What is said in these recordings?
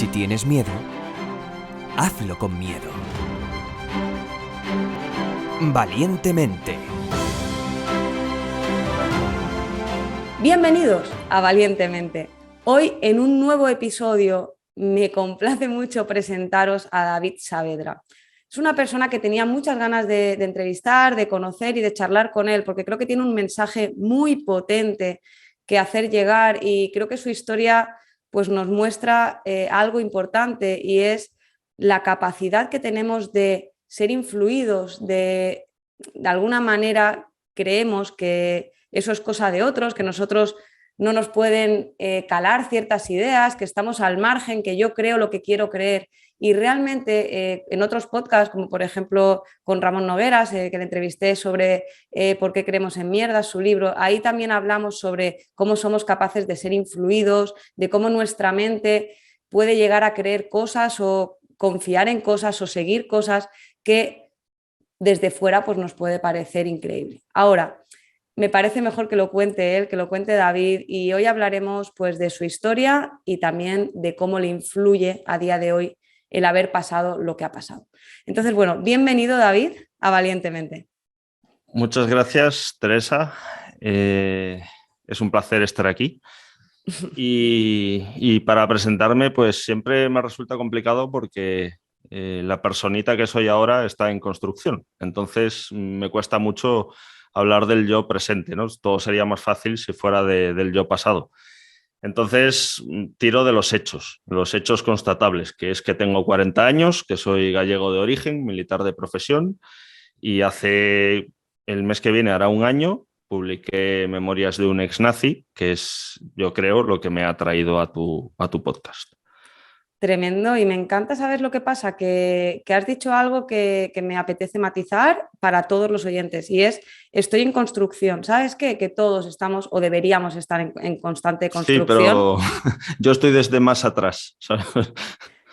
Si tienes miedo, hazlo con miedo. Valientemente. Bienvenidos a Valientemente. Hoy en un nuevo episodio me complace mucho presentaros a David Saavedra. Es una persona que tenía muchas ganas de entrevistar, de conocer y de charlar con él, porque creo que tiene un mensaje muy potente que hacer llegar y creo que su historia pues, nos muestra algo importante y es la capacidad que tenemos de ser influidos, de alguna manera creemos que eso es cosa de otros, que nosotros no nos pueden calar ciertas ideas, que estamos al margen, que yo creo lo que quiero creer. Y realmente en otros podcasts, como por ejemplo con Ramón Nogueras, que le entrevisté sobre por qué creemos en mierda, su libro, ahí también hablamos sobre cómo somos capaces de ser influidos, de cómo nuestra mente puede llegar a creer cosas o confiar en cosas o seguir cosas que desde fuera pues nos puede parecer increíble. Ahora, me parece mejor que lo cuente él, que lo cuente David, y hoy hablaremos pues de su historia y también de cómo le influye a día de hoy el haber pasado lo que ha pasado. Entonces, bueno, bienvenido David a Valientemente. Muchas gracias, Teresa. Es un placer estar aquí. Y para presentarme, pues siempre me resulta complicado porque la personita que soy ahora está en construcción. Entonces me cuesta mucho hablar del yo presente, ¿no? Todo sería más fácil si fuera del yo pasado. Entonces tiro de los hechos constatables, que es que tengo 40 años, que soy gallego de origen, militar de profesión, y hace el mes que viene hará un año publiqué Memorias de un ex nazi, que es, yo creo, lo que me ha traído a tu podcast. Tremendo, y me encanta saber lo que pasa, que has dicho algo que me apetece matizar para todos los oyentes, y es, estoy en construcción. ¿Sabes qué? Que todos estamos o deberíamos estar en constante Sí, construcción. pero yo estoy desde más atrás, ¿sabes?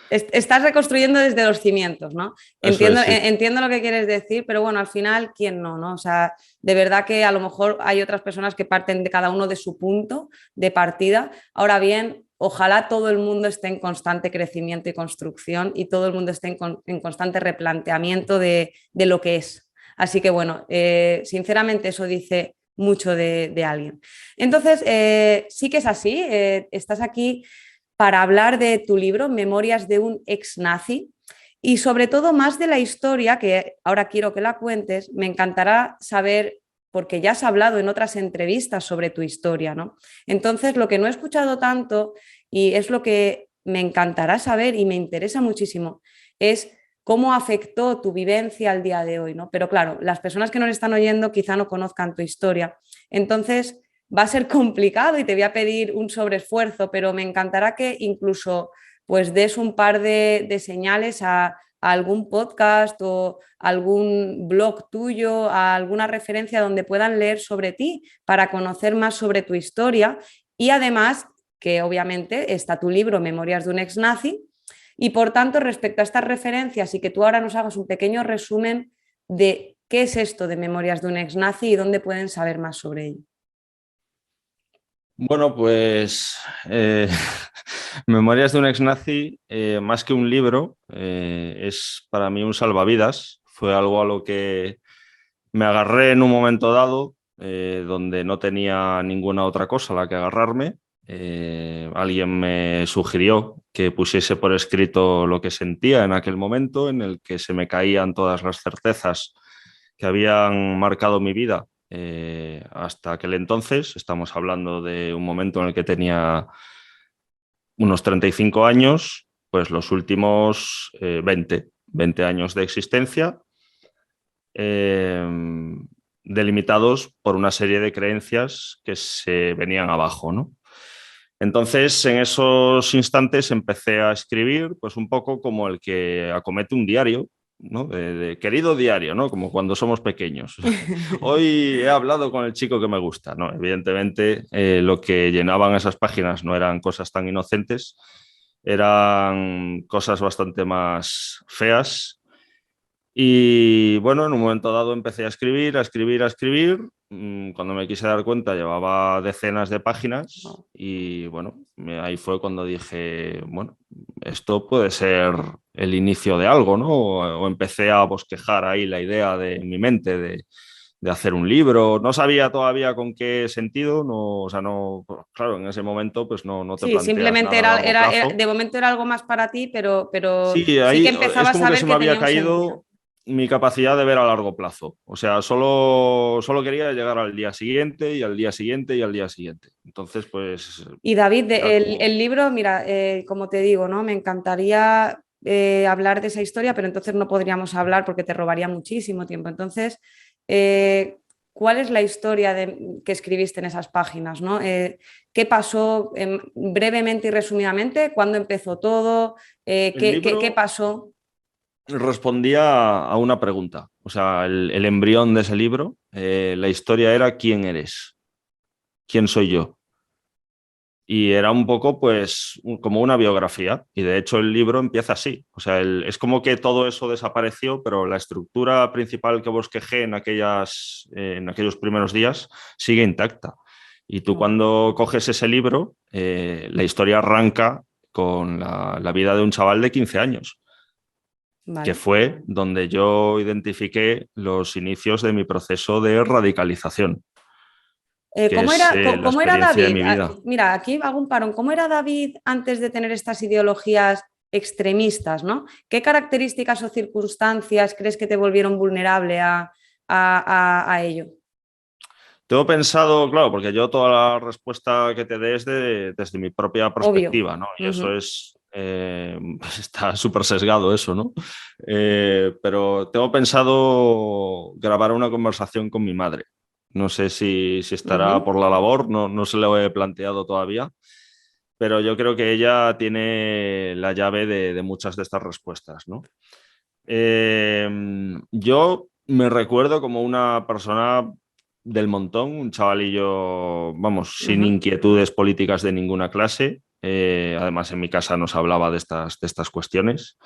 Estás reconstruyendo desde los cimientos, ¿no? Eso Entiendo, es, sí. entiendo lo que quieres decir, pero bueno, al final, ¿quién no, no? O sea, de verdad que a lo mejor hay otras personas que parten de cada uno de su punto de partida. Ahora bien, ojalá todo el mundo esté en constante crecimiento y construcción y todo el mundo esté en constante replanteamiento de lo que es. Así que bueno, sinceramente eso dice mucho de alguien. Entonces, sí que es así, estás aquí para hablar de tu libro, Memorias de un ex nazi, y sobre todo más de la historia, que ahora quiero que la cuentes. Me encantará saber, porque ya has hablado en otras entrevistas sobre tu historia, ¿no? Entonces, lo que no he escuchado tanto, y es lo que me encantará saber y me interesa muchísimo, es cómo afectó tu vivencia al día de hoy, ¿no? Pero claro, las personas que nos están oyendo quizá no conozcan tu historia. Entonces, va a ser complicado y te voy a pedir un sobreesfuerzo, pero me encantará que incluso pues des un par de señales a algún podcast o algún blog tuyo, a alguna referencia donde puedan leer sobre ti para conocer más sobre tu historia, y además que obviamente está tu libro Memorias de un ex nazi, y por tanto respecto a estas referencias y que tú ahora nos hagas un pequeño resumen de qué es esto de Memorias de un ex nazi y dónde pueden saber más sobre ello. Bueno, pues Memorias de un ex nazi, más que un libro, es para mí un salvavidas. Fue algo a lo que me agarré en un momento dado, donde no tenía ninguna otra cosa a la que agarrarme. Alguien me sugirió que pusiese por escrito lo que sentía en aquel momento, en el que se me caían todas las certezas que habían marcado mi vida hasta aquel entonces. Estamos hablando de un momento en el que tenía unos 35 años, pues los últimos 20 años de existencia, delimitados por una serie de creencias que se venían abajo, ¿no? Entonces, en esos instantes empecé a escribir, pues un poco como el que acomete un diario, ¿no? De querido diario, ¿no? Como cuando somos pequeños. Hoy he hablado con el chico que me gusta, ¿no? Evidentemente, lo que llenaban esas páginas no eran cosas tan inocentes, eran cosas bastante más feas. Y bueno, en un momento dado empecé a escribir, a escribir, a escribir. Cuando me quise dar cuenta llevaba decenas de páginas y bueno, ahí fue cuando dije, bueno, esto puede ser el inicio de algo, ¿no? O empecé a bosquejar ahí la idea en mi mente de hacer un libro. No sabía todavía con qué sentido, no, o sea, no, claro, en ese momento pues no te Sí, planteas simplemente nada a largo plazo. de momento era algo más para ti, pero Sí, sí que ahí es empezabas como a que ver se me que había tenía un sentido. caído mi capacidad de ver a largo plazo. O sea, solo quería llegar al día siguiente y al día siguiente y al día siguiente. Entonces, pues Y David, era como... el libro, mira, como te digo, ¿no? Me encantaría hablar de esa historia, pero entonces no podríamos hablar porque te robaría muchísimo tiempo. Entonces, eh, ¿cuál es la historia que escribiste en esas páginas, ¿no? ¿Qué pasó brevemente y resumidamente? ¿Cuándo empezó todo? El ¿Qué libro pasó? respondía a una pregunta. O sea, el embrión de ese libro, la historia era ¿quién eres? ¿Quién soy yo? Y era un poco, pues, como una biografía. Y de hecho el libro empieza así. O sea, es como que todo eso desapareció, pero la estructura principal que bosquejé en aquellos primeros días sigue intacta. Y tú Oh, cuando coges ese libro, la historia arranca con la vida de un chaval de 15 años, que vale. fue donde yo identifiqué los inicios de mi proceso de radicalización, que ¿Cómo es era, la cómo era experiencia de David? mi Ah, vida. mira, aquí hago un parón. ¿Cómo era David antes de tener estas ideologías extremistas, ¿no? ¿Qué características o circunstancias crees que te volvieron vulnerable a ello? Tengo pensado, claro, porque yo toda la respuesta que te dé es desde mi propia Obvio. perspectiva, ¿no? Y eso Ujú. es, está súper sesgado eso, ¿no? Pero tengo pensado grabar una conversación con mi madre. No sé si estará Ujú. por la labor, no se lo he planteado todavía, pero yo creo que ella tiene la llave de muchas de estas respuestas, ¿no? Eh, yo me recuerdo como una persona del montón, un chavalillo, vamos, sin Ujú. inquietudes políticas de ninguna clase. Además, en mi casa no se hablaba de estas cuestiones.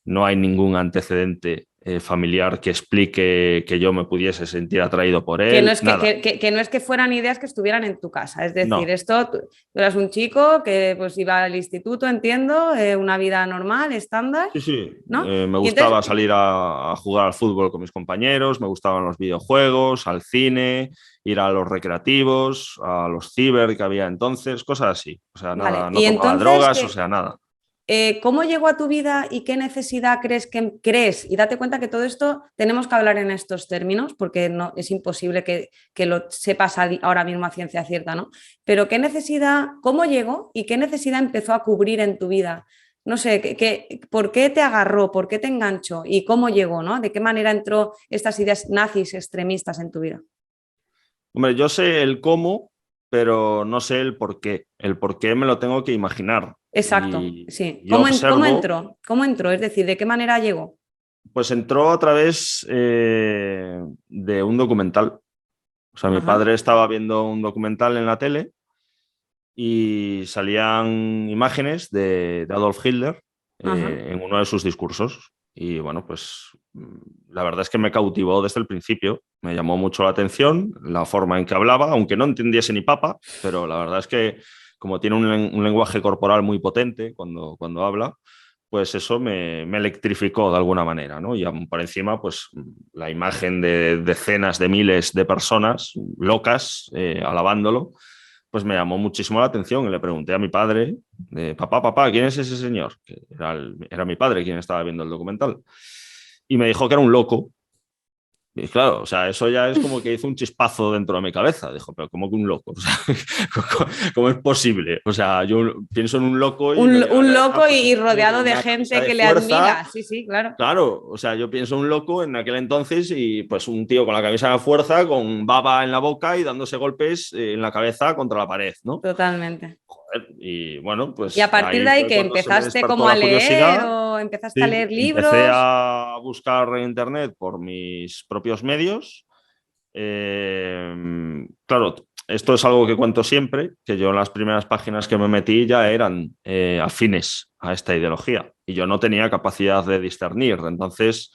No hay ningún antecedente familiar que explique que yo me pudiese sentir atraído por Que no él. es Nada, que no es que fueran ideas que estuvieran en tu casa. Es decir, no. esto, tú eras un chico que pues iba al instituto, entiendo, una vida normal, estándar, Sí, sí. ¿no? Me Y entonces, gustaba salir a jugar al fútbol con mis compañeros, me gustaban los videojuegos, al cine, ir a los recreativos, a los ciber que había entonces, cosas así. O sea, vale. nada, no Y tomaba entonces, drogas, o sea, nada. ¿cómo llegó a tu vida y qué necesidad crees que crees? Y date cuenta que todo esto tenemos que hablar en estos términos porque no, es imposible que lo sepas ahora mismo a ciencia cierta, ¿no? Pero ¿qué necesidad, cómo llegó y qué necesidad empezó a cubrir en tu vida? No sé, ¿por qué te agarró? ¿Por qué te enganchó? ¿Y cómo llegó, ¿no? ¿De qué manera entró estas ideas nazis extremistas en tu vida? Hombre, yo sé el cómo, pero no sé el por qué. El por qué me lo tengo que imaginar. Exacto, Y sí. yo ¿Cómo observo, entró? ¿Cómo entró? Es decir, ¿de qué manera llegó? pues entró a través de un documental. O sea, mi Ajá, padre estaba viendo un documental en la tele y salían imágenes de Adolf Hitler ajá. en uno de sus discursos. Y bueno, pues la verdad es que me cautivó desde el principio, me llamó mucho la atención la forma en que hablaba, aunque no entendiese ni papa, pero la verdad es que como tiene un lenguaje corporal muy potente cuando habla, pues eso me electrificó de alguna manera, ¿no? Y aún por encima, pues la imagen de decenas de miles de personas locas alabándolo, pues me llamó muchísimo la atención y le pregunté a mi padre, papá, ¿quién es ese señor? Que era mi padre quien estaba viendo el documental. Y me dijo que era un loco. Y claro, o sea, eso ya es como que hizo un chispazo dentro de mi cabeza. Dijo, pero ¿cómo que un loco? O sea, ¿cómo es posible? O sea, yo pienso en un loco y me viene a la Un cabeza, loco pues y un tío con rodeado de una camisa gente de que le fuerza. admira. Sí, sí, claro. Claro, o sea, yo pienso un loco en aquel entonces y pues un tío con la camisa de fuerza, con baba en la boca y dándose golpes en la cabeza contra la pared, ¿no? Totalmente. Joder, y bueno, Y a pues partir ahí de ahí fue que cuando se me empezaste despertó como a la leer curiosidad. o empezaste a Sí, leer empecé libros. a buscar en internet por mis propios medios. Claro, esto es algo que cuento siempre, que yo en las primeras páginas que me metí ya eran afines a esta ideología y yo no tenía capacidad de discernir. Entonces,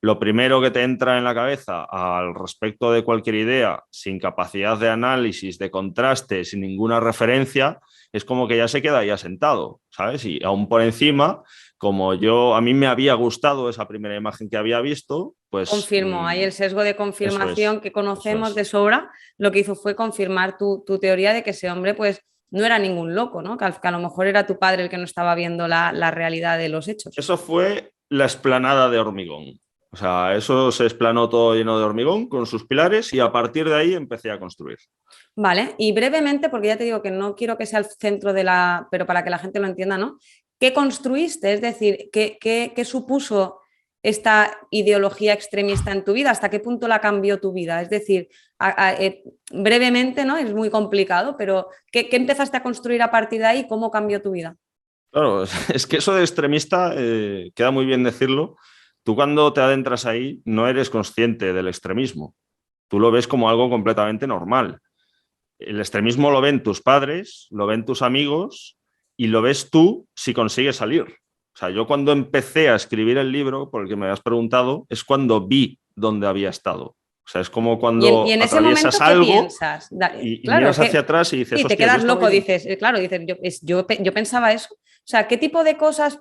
lo primero que te entra en la cabeza al respecto de cualquier idea, sin capacidad de análisis, de contraste, sin ninguna referencia, es como que ya se queda ahí asentado, ¿sabes? Y aún por encima, como a mí me había gustado esa primera imagen que había visto, pues... Confirmo, hay el sesgo de confirmación que conocemos de sobra, lo que hizo fue confirmar tu teoría de que ese hombre pues no era ningún loco, ¿no? Que a lo mejor era tu padre el que no estaba viendo la realidad de los hechos. Eso fue la explanada de hormigón. O sea, eso se explanó todo lleno de hormigón con sus pilares y a partir de ahí empecé a construir. Vale, y brevemente, porque ya te digo que no quiero que sea el centro pero para que la gente lo entienda, ¿no? ¿Qué construiste? Es decir, ¿qué supuso esta ideología extremista en tu vida? ¿Hasta qué punto la cambió tu vida? Es decir, brevemente, ¿no? Es muy complicado, pero ¿qué empezaste a construir a partir de ahí? ¿Cómo cambió tu vida? Claro, es que eso de extremista, queda muy bien decirlo. Tú cuando te adentras ahí no eres consciente del extremismo. Tú lo ves como algo completamente normal. El extremismo lo ven tus padres, lo ven tus amigos y lo ves tú si consigues salir. O sea, yo cuando empecé a escribir el libro, por el que me habías preguntado, es cuando vi dónde había estado. O sea, es como cuando y en ese atraviesas momento, algo ¿qué piensas? y Claro, miras hacia atrás y dices, sí, te hostia, quedas loco, dices, claro, dices, yo pensaba eso. O sea, ¿qué tipo de cosas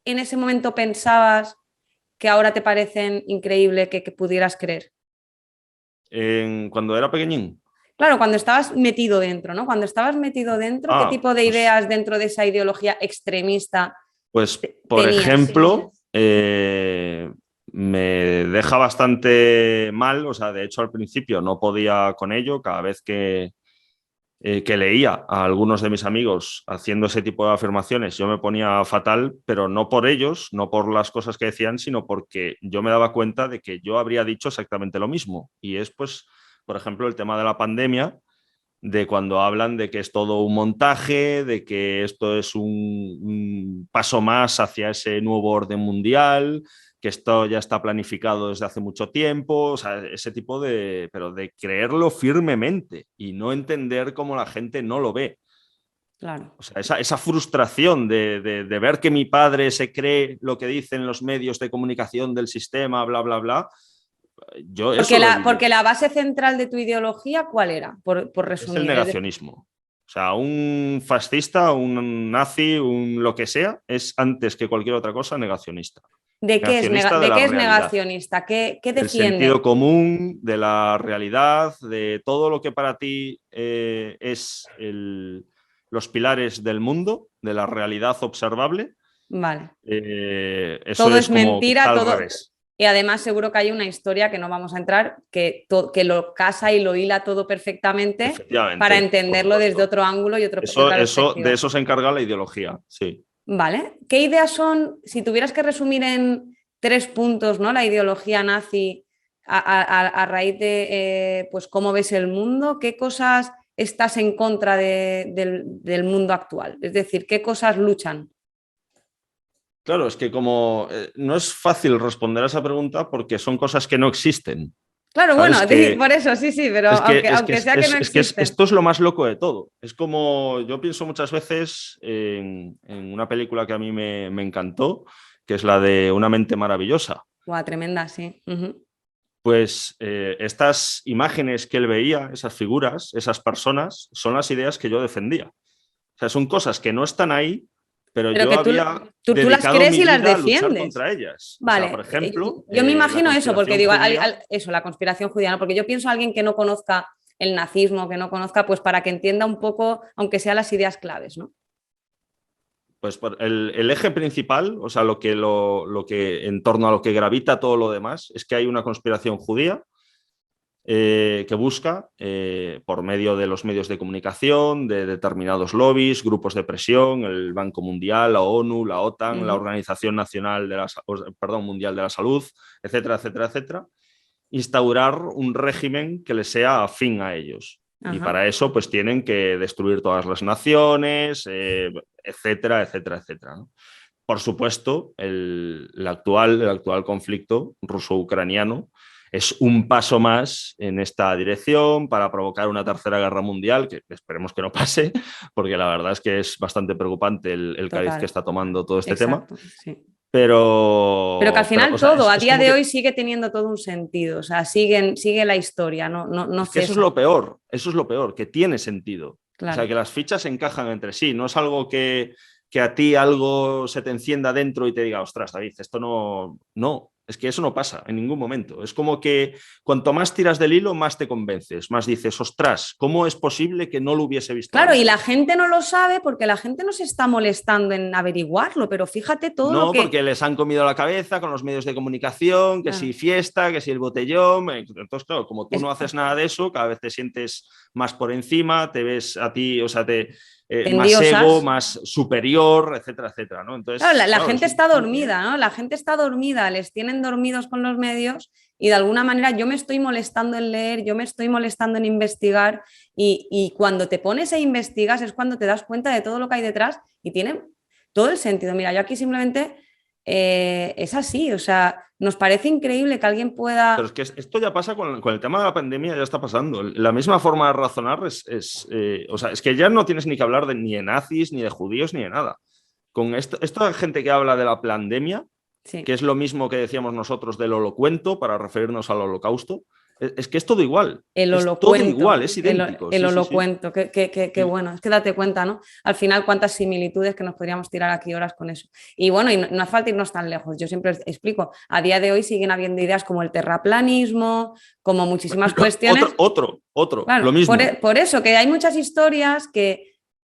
en ese momento pensabas que ahora te parecen increíble que pudieras creer? Cuando era pequeñín. Claro, cuando estabas metido dentro, ¿no? Cuando estabas metido dentro, ¿qué tipo de ideas dentro de esa ideología extremista pues por tenías? ejemplo, me deja bastante mal, o sea, de hecho al principio no podía con ello, cada vez que leía a algunos de mis amigos haciendo ese tipo de afirmaciones, yo me ponía fatal, pero no por ellos, no por las cosas que decían, sino porque yo me daba cuenta de que yo habría dicho exactamente lo mismo. Y es, pues, por ejemplo, el tema de la pandemia, de cuando hablan de que es todo un montaje, de que esto es un paso más hacia ese nuevo orden mundial, que esto ya está planificado desde hace mucho tiempo, o sea, ese tipo pero de creerlo firmemente y no entender cómo la gente no lo ve. Claro. O sea, esa frustración de ver que mi padre se cree lo que dicen los medios de comunicación del sistema, bla, bla, bla. Yo Porque la base central de tu ideología, ¿cuál era? Por es el resumir. negacionismo. O sea, un fascista, un nazi, un lo que sea, es antes que cualquier otra cosa negacionista. ¿De qué es negacionista? ¿Qué defiende? El sentido común, de la realidad, de todo lo que para ti es los pilares del mundo, de la realidad observable. Vale. Eso todo es como mentira, al todo. Revés. Y además seguro que hay una historia que no vamos a entrar, que lo casa y lo hila todo perfectamente para entenderlo desde otro ángulo y otra perspectiva. De eso se encarga la ideología, sí. Vale. ¿Qué ideas son, si tuvieras que resumir en 3 puntos, ¿no? La ideología nazi a raíz de pues, cómo ves el mundo, qué cosas estás en contra del mundo actual? Es decir, ¿qué cosas luchan? Claro, es que como no es fácil responder a esa pregunta porque son cosas que no existen. Claro, bueno, por eso sí, pero aunque sea que no existen. Esto es lo más loco de todo. Es como, yo pienso muchas veces en una película que a mí me encantó, que es la de Una mente maravillosa. Guau, tremenda, sí. Uh-huh. Pues estas imágenes que él veía, esas figuras, esas personas, son las ideas que yo defendía. O sea, son cosas que no están ahí, pero yo había tú las crees y las defiendes. A luchar contra ellas. Vale. O sea, por ejemplo, yo me imagino eso, porque digo, judía, la conspiración judía, ¿no? Porque yo pienso a alguien que no conozca el nazismo, que no conozca, pues para que entienda un poco, aunque sean las ideas claves, ¿no? Pues el eje principal, o sea, lo que en torno a lo que gravita todo lo demás, es que hay una conspiración judía que busca, por medio de los medios de comunicación, de determinados lobbies, grupos de presión, el Banco Mundial, la ONU, la OTAN, la Organización Mundial de la Salud, etcétera, etcétera, etcétera, instaurar un régimen que les sea afín a ellos. Ajá. Y para eso pues tienen que destruir todas las naciones, etcétera, etcétera, etcétera, ¿no? Por supuesto, el actual conflicto ruso-ucraniano es un paso más en esta dirección para provocar una tercera guerra mundial, que esperemos que no pase, porque la verdad es que es bastante preocupante el cariz que está tomando todo este tema. Sí. Pero que al final o sea, todo, a es día como de que, hoy sigue teniendo todo un sentido, o sea, sigue la historia, no es que eso es cesa. lo peor, que tiene sentido. O sea, Claro. que las fichas encajan entre sí, no es algo que a ti algo se te encienda dentro y te diga, ostras, David, esto no, no, es que eso no pasa en ningún momento. Es como que cuanto más tiras del hilo, más te convences, más dices, ostras, ¿cómo es posible que no lo hubiese visto Claro, y la antes? gente no lo sabe porque la gente no se está molestando en averiguarlo, pero fíjate todo lo No, que... porque les han comido la cabeza con los medios de comunicación, que si Claro, fiesta, que si el botellón. Entonces, claro, como tú es- no haces nada de eso, cada vez te sientes más por encima, te ves a ti, o sea, más ego, endiosas. más superior, etcétera, etcétera, ¿no? Claro, Entonces, la claro, gente eso está no tiene. dormida, ¿no? La gente está dormida, les tienen dormidos con los medios y de alguna manera yo me estoy molestando en leer, yo me estoy molestando en investigar y cuando te pones e investigas es cuando te das cuenta de todo lo que hay detrás y tiene todo el sentido. Mira, yo aquí simplemente es así, o sea, nos parece increíble que alguien Pero pueda... es que esto ya pasa con el tema de la pandemia, ya está pasando. La misma forma de razonar o sea, es que ya no tienes ni que hablar ni de nazis, ni de judíos, ni de nada. Con esta gente que habla de la pandemia, que Sí. es lo mismo que decíamos nosotros del holocuento para referirnos al holocausto, es que es todo igual, El es todo igual, holocuento, es idéntico, el sí, sí, sí. holocuento, qué Sí. bueno, es que date cuenta, ¿no? Al final, cuántas similitudes que nos podríamos tirar aquí horas con eso. Y bueno, y no hace falta irnos tan lejos, yo siempre explico, a día de hoy siguen habiendo ideas como el terraplanismo, como muchísimas cuestiones. Otro, lo Claro, mismo. por eso que hay muchas historias que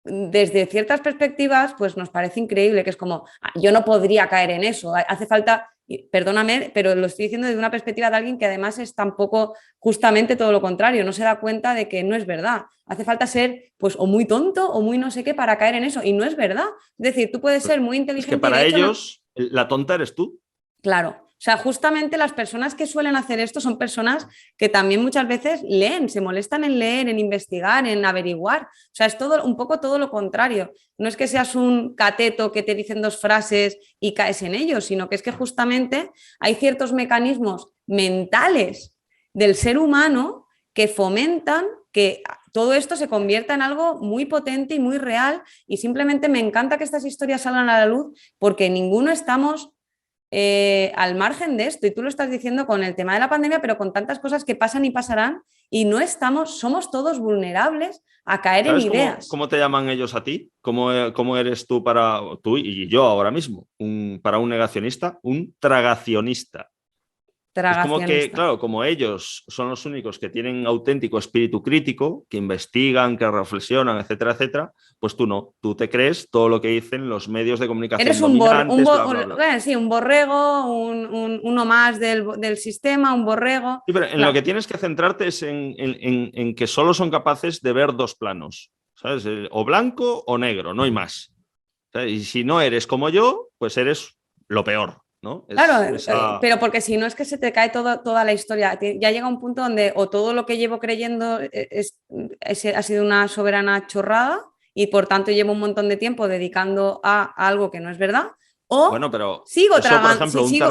desde ciertas perspectivas pues nos parece increíble, que es como, yo no podría caer en eso, hace falta, perdóname, pero lo estoy diciendo desde una perspectiva de alguien que además es tampoco justamente todo lo contrario, no se da cuenta de que no es verdad, hace falta ser pues o muy tonto o muy no sé qué para caer en eso y no es verdad, es decir, tú puedes ser muy Es que inteligente y de para hecho no, ellos la tonta eres tú. claro, o sea, justamente las personas que suelen hacer esto son personas que también muchas veces leen, se molestan en leer, en investigar, en averiguar. O sea, es todo un poco todo lo contrario. No es que seas un cateto que te dicen dos frases y caes en ellos, sino que es que justamente hay ciertos mecanismos mentales del ser humano que fomentan que todo esto se convierta en algo muy potente y muy real y simplemente me encanta que estas historias salgan a la luz porque ninguno estamos al margen de esto, y tú lo estás diciendo con el tema de la pandemia, pero con tantas cosas que pasan y pasarán, y no estamos, somos todos vulnerables a caer en ¿Sabes ideas. cómo te llaman ellos a ti? ¿Cómo eres tú y yo ahora mismo? Para un negacionista, un tragacionista. Es como que, Tragacionista. claro, como ellos son los únicos que tienen auténtico espíritu crítico, que investigan, que reflexionan, etcétera, etcétera, pues tú no, tú te crees todo lo que dicen los medios de comunicación Eres dominantes, bla, bla, bla. sí, un borrego, uno más del sistema, un borrego. Sí, pero en lo Claro, que tienes que centrarte es en que solo son capaces de ver dos planos, ¿sabes? O blanco o negro, no hay más. ¿Sabes? Y si no eres como yo, pues eres lo peor, ¿no? Es claro, esa... pero porque si no es que se te cae toda la historia. Ya llega un punto donde o todo lo que llevo creyendo ha sido una soberana chorrada y por tanto llevo un montón de tiempo dedicando a algo que no es verdad, Bueno, o pero sigo eso, por tragando, ejemplo, sigo,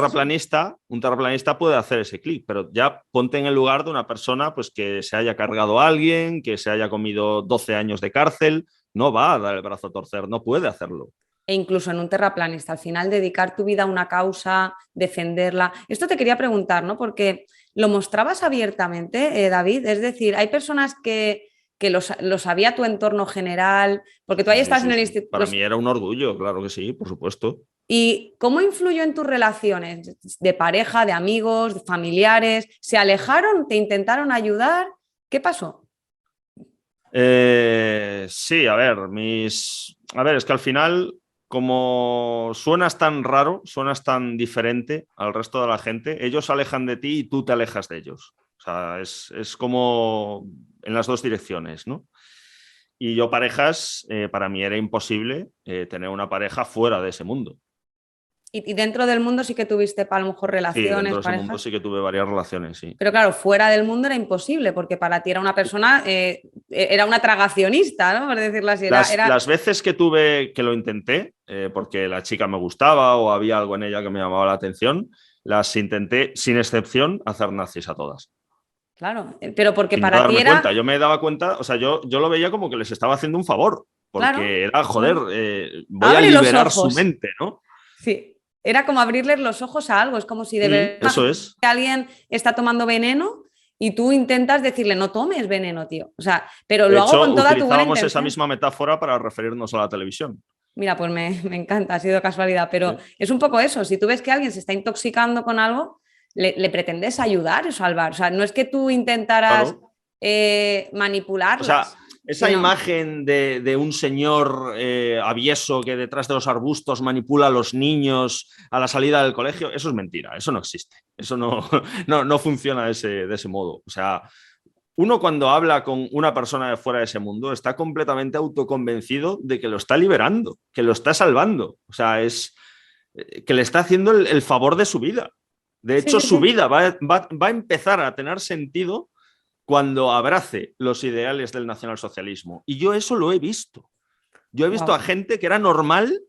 un terraplanista puede hacer ese clic, pero ya ponte en el lugar de una persona pues, que se haya cargado a alguien, que se haya comido 12 años de cárcel, no va a dar el brazo a torcer, no puede hacerlo. e incluso en un terraplanista, al final dedicar tu vida a una causa, defenderla. Esto te quería preguntar, ¿no? Porque lo mostrabas abiertamente, David, es decir, hay personas que lo sabía tu entorno general, porque tú ahí Sí, estás en sí, el sí. Para instituto. mí era un orgullo, claro que sí, por supuesto. ¿Y cómo influyó en tus relaciones de pareja, de amigos, de familiares? ¿Se alejaron? ¿Te intentaron ayudar? ¿Qué pasó? Sí, a ver, es que al final, como suenas tan raro, suenas tan diferente al resto de la gente, ellos se alejan de ti y tú te alejas de ellos. O sea, es como en las dos direcciones, ¿no? Y yo parejas, para mí era imposible tener una pareja fuera de ese mundo. Y dentro del mundo sí que tuviste a lo mejor Sí, relaciones, dentro de ese mundo parejas. sí que tuve varias relaciones, sí. Pero claro, fuera del mundo era imposible, porque para ti era una persona, era una tragacionista, ¿no? Por decirlo así. Las veces que tuve, que lo intenté, porque la chica me gustaba o había algo en ella que me llamaba la atención, las intenté, sin excepción, hacer nazis a todas. Claro, pero porque Sin yo para ti darme cuenta. era, Yo me daba cuenta, o sea, yo lo veía como que les estaba haciendo un favor, claro, porque era, joder, bueno, voy a abre los liberar su ojos. mente, ¿no? Sí. Era como abrirles los ojos a algo. Es como si de verdad Eso es. alguien está tomando veneno y tú intentas decirle, no tomes veneno, tío. O sea, pero De lo hago hecho, con toda tu buena utilizábamos esa intención. misma metáfora para referirnos a la televisión. Mira, pues me encanta, ha sido casualidad, pero Sí. es un poco eso. Si tú ves que alguien se está intoxicando con algo, le pretendes ayudar o salvar. O sea, no es que tú intentaras Claro. O manipularlas, sea, esa sino... imagen de un señor avieso que detrás de los arbustos manipula a los niños a la salida del colegio, eso es mentira, eso no existe. Eso no funciona de ese modo. O sea, uno cuando habla con una persona de fuera de ese mundo está completamente autoconvencido de que lo está liberando, que lo está salvando. O sea, es que le está haciendo el favor de su vida. De Sí, hecho, sí, su sí. vida va a empezar a tener sentido cuando abrace los ideales del nacionalsocialismo. Y yo eso lo he visto. Yo he visto Wow. a gente que era normal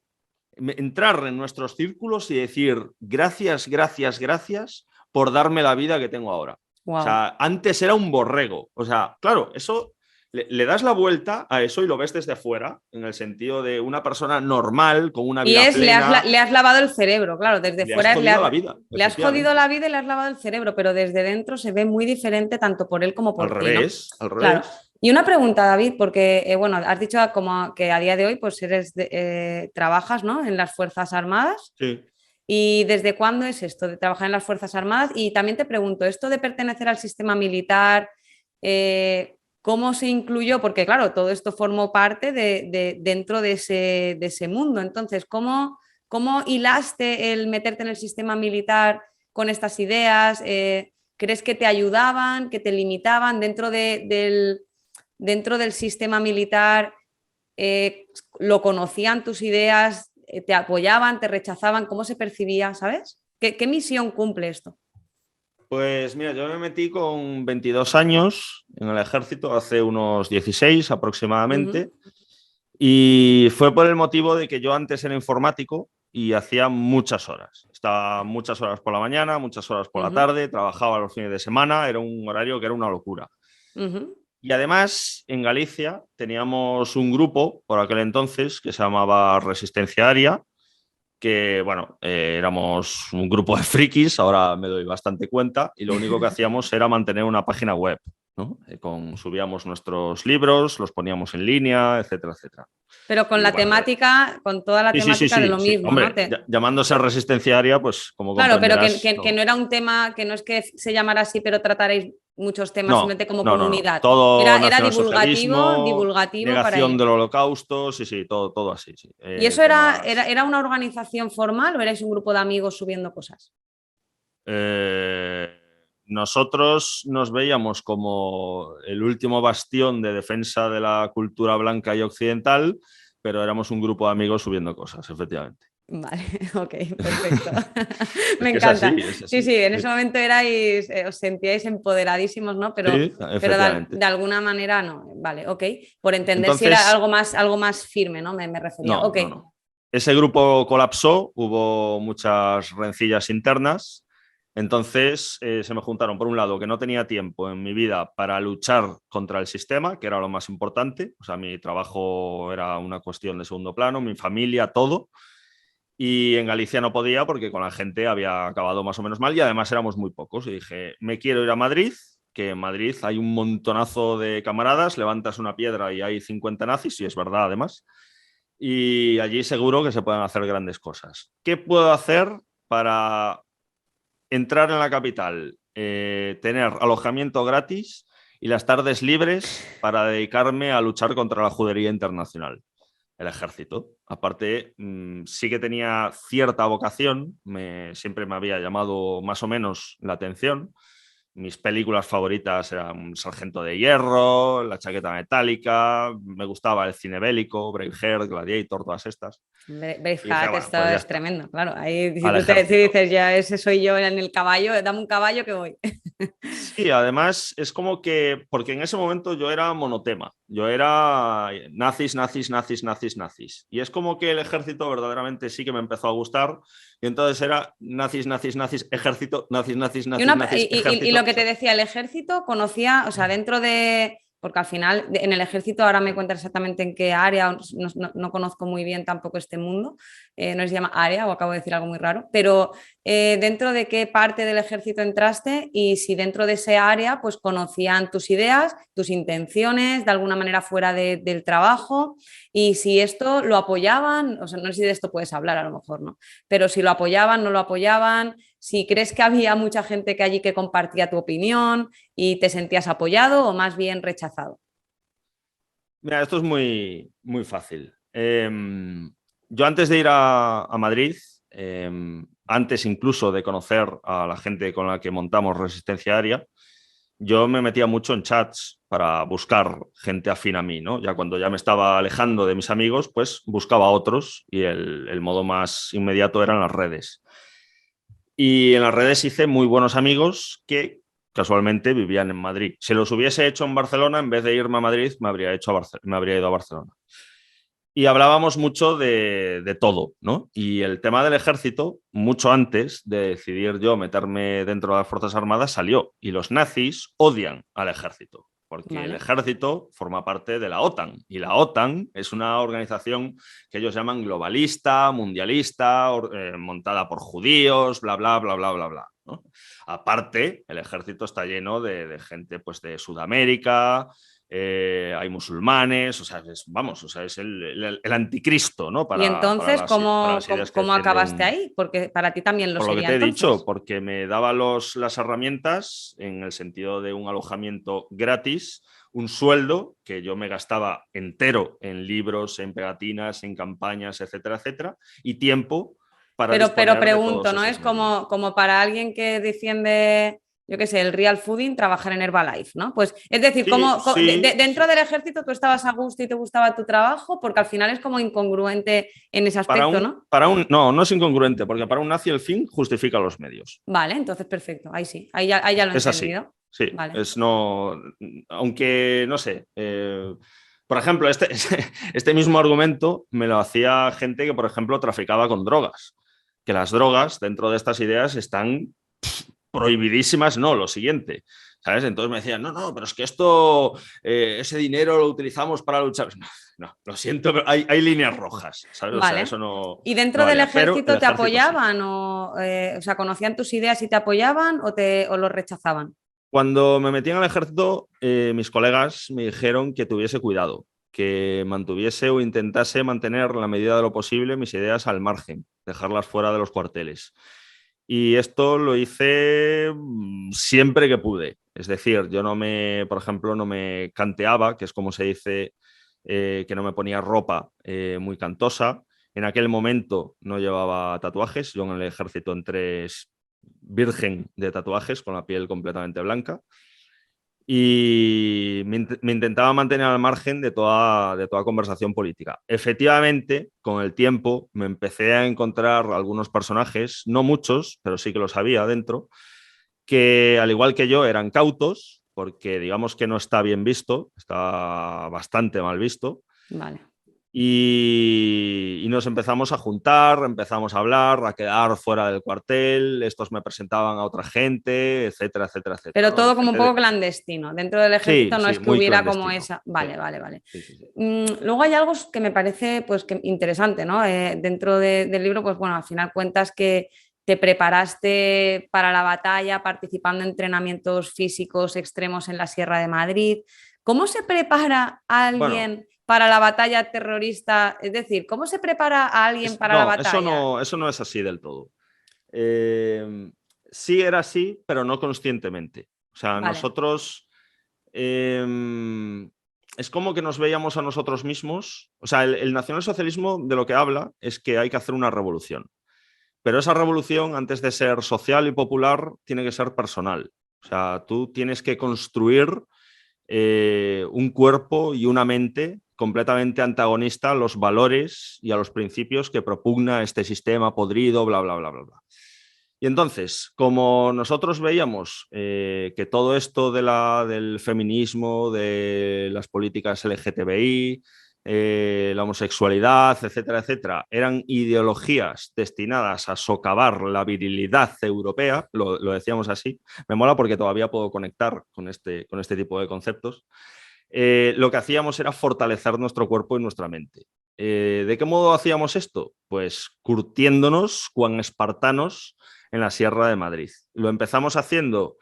entrar en nuestros círculos y decir gracias, gracias, gracias por darme la vida que tengo ahora. Wow. O sea, antes era un borrego. O sea, claro, eso le das la vuelta a eso y lo ves desde fuera, en el sentido de una persona normal, con una Y vida es, plena. le has lavado el cerebro, claro, desde Le has fuera jodido la vida. le has jodido la vida y le has lavado el cerebro, pero desde dentro se ve muy diferente tanto por él como por Al ti, ¿no? revés, al Claro. revés. Y una pregunta, David, porque bueno, has dicho como que a día de hoy pues trabajas, ¿no?, en las Fuerzas Armadas. Sí. ¿Y desde cuándo es esto de trabajar en las Fuerzas Armadas? Y también te pregunto, esto de pertenecer al sistema militar, ¿cómo se incluyó? Porque claro, todo esto formó parte dentro de ese mundo. Entonces, ¿cómo hilaste el meterte en el sistema militar con estas ideas? ¿Crees que te ayudaban, que te limitaban dentro del sistema militar? ¿Lo conocían tus ideas? ¿Te apoyaban, te rechazaban? ¿Cómo se percibía? ¿Sabes? ¿Qué misión cumple esto? Pues mira, yo me metí con 22 años en el ejército, hace unos 16 aproximadamente, y fue por el motivo de que yo antes era informático y hacía muchas horas. Estaba muchas horas por la mañana, muchas horas por la tarde, trabajaba los fines de semana, era un horario que era una locura. Y además, en Galicia teníamos un grupo por aquel entonces que se llamaba Resistencia Aria, que, bueno, éramos un grupo de frikis, ahora me doy bastante cuenta, y lo único que hacíamos era mantener una página web, ¿no? Subíamos nuestros libros, los poníamos en línea, etcétera, etcétera. Pero con Y, la bueno, temática, con toda la temática de lo mismo, Hombre, ¿no? llamándose Resistencia Aria, pues como Claro, pero comprenderás... que no era un tema, que no es que se llamara así, pero trataréis muchos temas simplemente como no. comunidad. Todo Era divulgativo para negación ir. del holocausto, sí, todo así. Sí. ¿Y eso era una organización formal o erais un grupo de amigos subiendo cosas? Nosotros nos veíamos como el último bastión de defensa de la cultura blanca y occidental, pero éramos un grupo de amigos subiendo cosas, efectivamente. Vale, ok, perfecto. Me encanta. Es así. Sí, en ese momento os sentíais empoderadísimos, ¿no? Pero, sí, pero de alguna manera no. Vale, ok. Por entender Entonces, si era algo más firme, ¿no? Me refería. No, okay. no. Ese grupo colapsó, hubo muchas rencillas internas. Entonces se me juntaron, por un lado, que no tenía tiempo en mi vida para luchar contra el sistema, que era lo más importante. O sea, mi trabajo era una cuestión de segundo plano, mi familia, todo. Y en Galicia no podía porque con la gente había acabado más o menos mal y además éramos muy pocos. Y dije, me quiero ir a Madrid, que en Madrid hay un montonazo de camaradas, levantas una piedra y hay 50 nazis, y es verdad además. Y allí seguro que se pueden hacer grandes cosas. ¿Qué puedo hacer para entrar en la capital, tener alojamiento gratis y las tardes libres para dedicarme a luchar contra la judería internacional? El ejército. Aparte, sí que tenía cierta vocación, siempre me había llamado más o menos la atención. Mis películas favoritas eran Sargento de Hierro, La chaqueta metálica, me gustaba el cine bélico, Braveheart, Gladiator, todas estas. Braveheart, esto pues es tremendo, claro. Ahí si tú dices, ya ese soy yo en el caballo, dame un caballo que voy. Sí, además es como que, porque en ese momento yo era monotema, yo era nazis. Y es como que el ejército verdaderamente sí que me empezó a gustar. Y entonces era nazis, ejército, nazis, ejército. Y lo que te decía, el ejército conocía, o sea, dentro de porque al final en el ejército, ahora me cuentas exactamente en qué área, no conozco muy bien tampoco este mundo, no se llama área o acabo de decir algo muy raro, pero dentro de qué parte del ejército entraste y si dentro de ese área pues conocían tus ideas, tus intenciones, de alguna manera fuera del trabajo, y si esto lo apoyaban, o sea, no sé si de esto puedes hablar a lo mejor, ¿no? Pero si lo apoyaban, no lo apoyaban, si crees que había mucha gente que allí que compartía tu opinión y te sentías apoyado o más bien rechazado. Mira, esto es muy, muy fácil. Yo antes de ir a Madrid, antes incluso de conocer a la gente con la que montamos Resistencia Aérea, yo me metía mucho en chats para buscar gente afín a mí, ¿no? Ya cuando ya me estaba alejando de mis amigos, pues buscaba a otros y el modo más inmediato eran las redes. Y en las redes hice muy buenos amigos que casualmente vivían en Madrid. Si los hubiese hecho en Barcelona, en vez de irme a Madrid, me habría ido a Barcelona. Y hablábamos mucho de todo, ¿no? Y el tema del ejército, mucho antes de decidir yo meterme dentro de las Fuerzas Armadas, salió. Y los nazis odian al ejército, porque el ejército forma parte de la OTAN. Y la OTAN es una organización que ellos llaman globalista, mundialista, montada por judíos, bla, bla, bla, bla, bla, bla, ¿no? Aparte, el ejército está lleno de gente pues, de Sudamérica. Hay musulmanes, o sea, es el anticristo, ¿no? Y entonces, para las ideas que ¿cómo acabaste defienden. ahí? Porque para ti también lo Por lo que sería te he entonces. dicho, porque me daba las herramientas en el sentido de un alojamiento gratis, un sueldo que yo me gastaba entero en libros, en pegatinas, en campañas, etcétera, etcétera, y tiempo para Pero disponer de pregunto, todos ¿no? esos Es medios. como para alguien que defiende, yo qué sé, el real fooding, trabajar en Herbalife, ¿no? Pues es decir, Sí, sí, dentro del ejército tú estabas a gusto y te gustaba tu trabajo, porque al final es como incongruente en ese aspecto, ¿no? no es incongruente, porque para un nazi el fin justifica los medios. Vale, entonces perfecto, ahí sí, ahí ya lo he Es así, entendido. sí. Vale. Es no. Aunque, no sé. Por ejemplo, este mismo argumento me lo hacía gente que, por ejemplo, traficaba con drogas. Que las drogas, dentro de estas ideas, están prohibidísimas, no, lo siguiente. ¿Sabes? Entonces me decían, no, pero es que esto, ese dinero lo utilizamos para luchar. No, lo siento, pero hay líneas rojas, ¿sabes? O sea, Vale. eso no, ¿Y no dentro del haría. Pero el ejército te ejército sí. apoyaban o sea, conocían tus ideas y te apoyaban o lo rechazaban? Cuando me metí en el ejército, mis colegas me dijeron que tuviese cuidado, que mantuviese o intentase mantener la medida de lo posible mis ideas al margen, dejarlas fuera de los cuarteles. Y esto lo hice siempre que pude. Es decir, yo por ejemplo, no me canteaba, que es como se dice, que no me ponía ropa muy cantosa. En aquel momento no llevaba tatuajes. Yo en el ejército entré virgen de tatuajes, con la piel completamente blanca. Y me intentaba mantener al margen de toda conversación política. Efectivamente, con el tiempo me empecé a encontrar algunos personajes, no muchos, pero sí que los había dentro, que al igual que yo eran cautos, porque digamos que no está bien visto, está bastante mal visto. Vale. Y nos empezamos a juntar, empezamos a hablar, a quedar fuera del cuartel, estos me presentaban a otra gente, etcétera, etcétera, etcétera, Pero ¿no? todo como un poco clandestino. Dentro del Sí, ejército no sí, es que muy hubiera como clandestino. esa. Sí, Vale, vale, vale. sí, sí, sí. Luego hay algo que me parece pues, interesante, ¿no? Dentro del libro, pues bueno, al final cuentas que te preparaste para la batalla participando en entrenamientos físicos extremos en la Sierra de Madrid. ¿Cómo se prepara a Bueno, alguien para la batalla terrorista? Es decir, ¿cómo se prepara a alguien para la no, batalla? eso no es así del todo. Sí era así, pero no conscientemente. O sea, Vale, nosotros es como que nos veíamos a nosotros mismos. O sea, el nacionalsocialismo de lo que habla es que hay que hacer una revolución. Pero esa revolución, antes de ser social y popular, tiene que ser personal. O sea, tú tienes que construir un cuerpo y una mente completamente antagonista a los valores y a los principios que propugna este sistema podrido, bla, bla, bla, bla, bla. Y entonces, como nosotros veíamos que todo esto del feminismo, de las políticas LGTBI, la homosexualidad, etcétera, etcétera, eran ideologías destinadas a socavar la virilidad europea, lo decíamos así, me mola porque todavía puedo conectar con este tipo de conceptos. lo que hacíamos era fortalecer nuestro cuerpo y nuestra mente. ¿De qué modo hacíamos esto? Pues curtiéndonos cuan espartanos en la Sierra de Madrid. Lo empezamos haciendo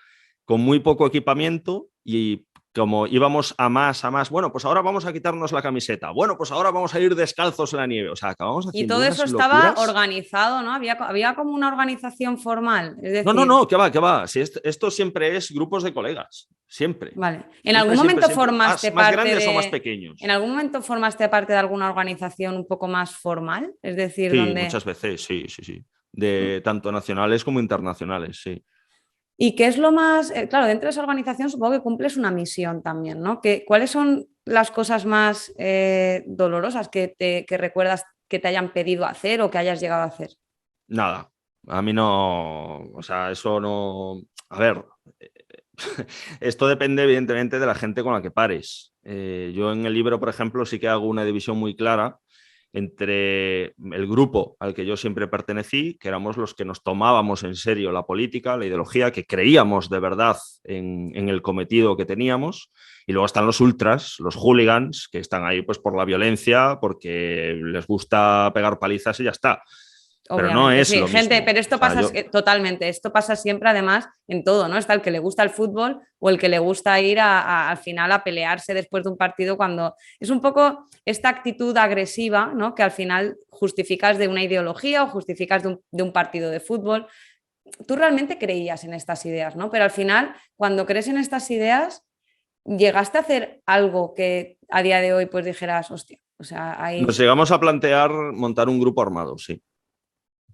con muy poco equipamiento y como íbamos a más, bueno, pues ahora vamos a quitarnos la camiseta, bueno, pues ahora vamos a ir descalzos en la nieve, o sea, acabamos Y haciendo todo unas eso estaba locuras. organizado, ¿no? Había como una organización formal, es No, no, decir, no, que va. Si esto siempre es grupos de colegas, siempre. vale. ¿En algún Siempre, siempre, momento siempre. formaste Más parte grandes o más de, pequeños. en algún momento formaste parte de alguna organización un poco más formal? Es decir, Sí, donde... muchas veces, sí. De tanto nacionales como internacionales, sí. ¿Y qué es lo más, claro, dentro de esa organización supongo que cumples una misión también, ¿no? ¿Cuáles son las cosas más dolorosas que recuerdas que te hayan pedido hacer o que hayas llegado a hacer? Nada, a mí no, o sea, eso no... A ver, esto depende evidentemente de la gente con la que pares. Yo en el libro, por ejemplo, sí que hago una división muy clara entre el grupo al que yo siempre pertenecí, que éramos los que nos tomábamos en serio la política, la ideología, que creíamos de verdad en el cometido que teníamos, y luego están los ultras, los hooligans, que están ahí pues por la violencia, porque les gusta pegar palizas y ya está. Pero no Obviamente, es sí, lo gente, mismo. pero O esto sea, pasa yo... totalmente, esto pasa siempre además en todo, ¿no? Está el que le gusta el fútbol o el que le gusta ir al final a pelearse después de un partido cuando es un poco esta actitud agresiva, ¿no? Que al final justificas de una ideología o justificas de un partido de fútbol. Tú realmente creías en estas ideas, ¿no? Pero al final, cuando crees en estas ideas, llegaste a hacer algo que a día de hoy pues dijeras, hostia, o sea, Nos hay... llegamos a plantear montar un grupo armado, sí.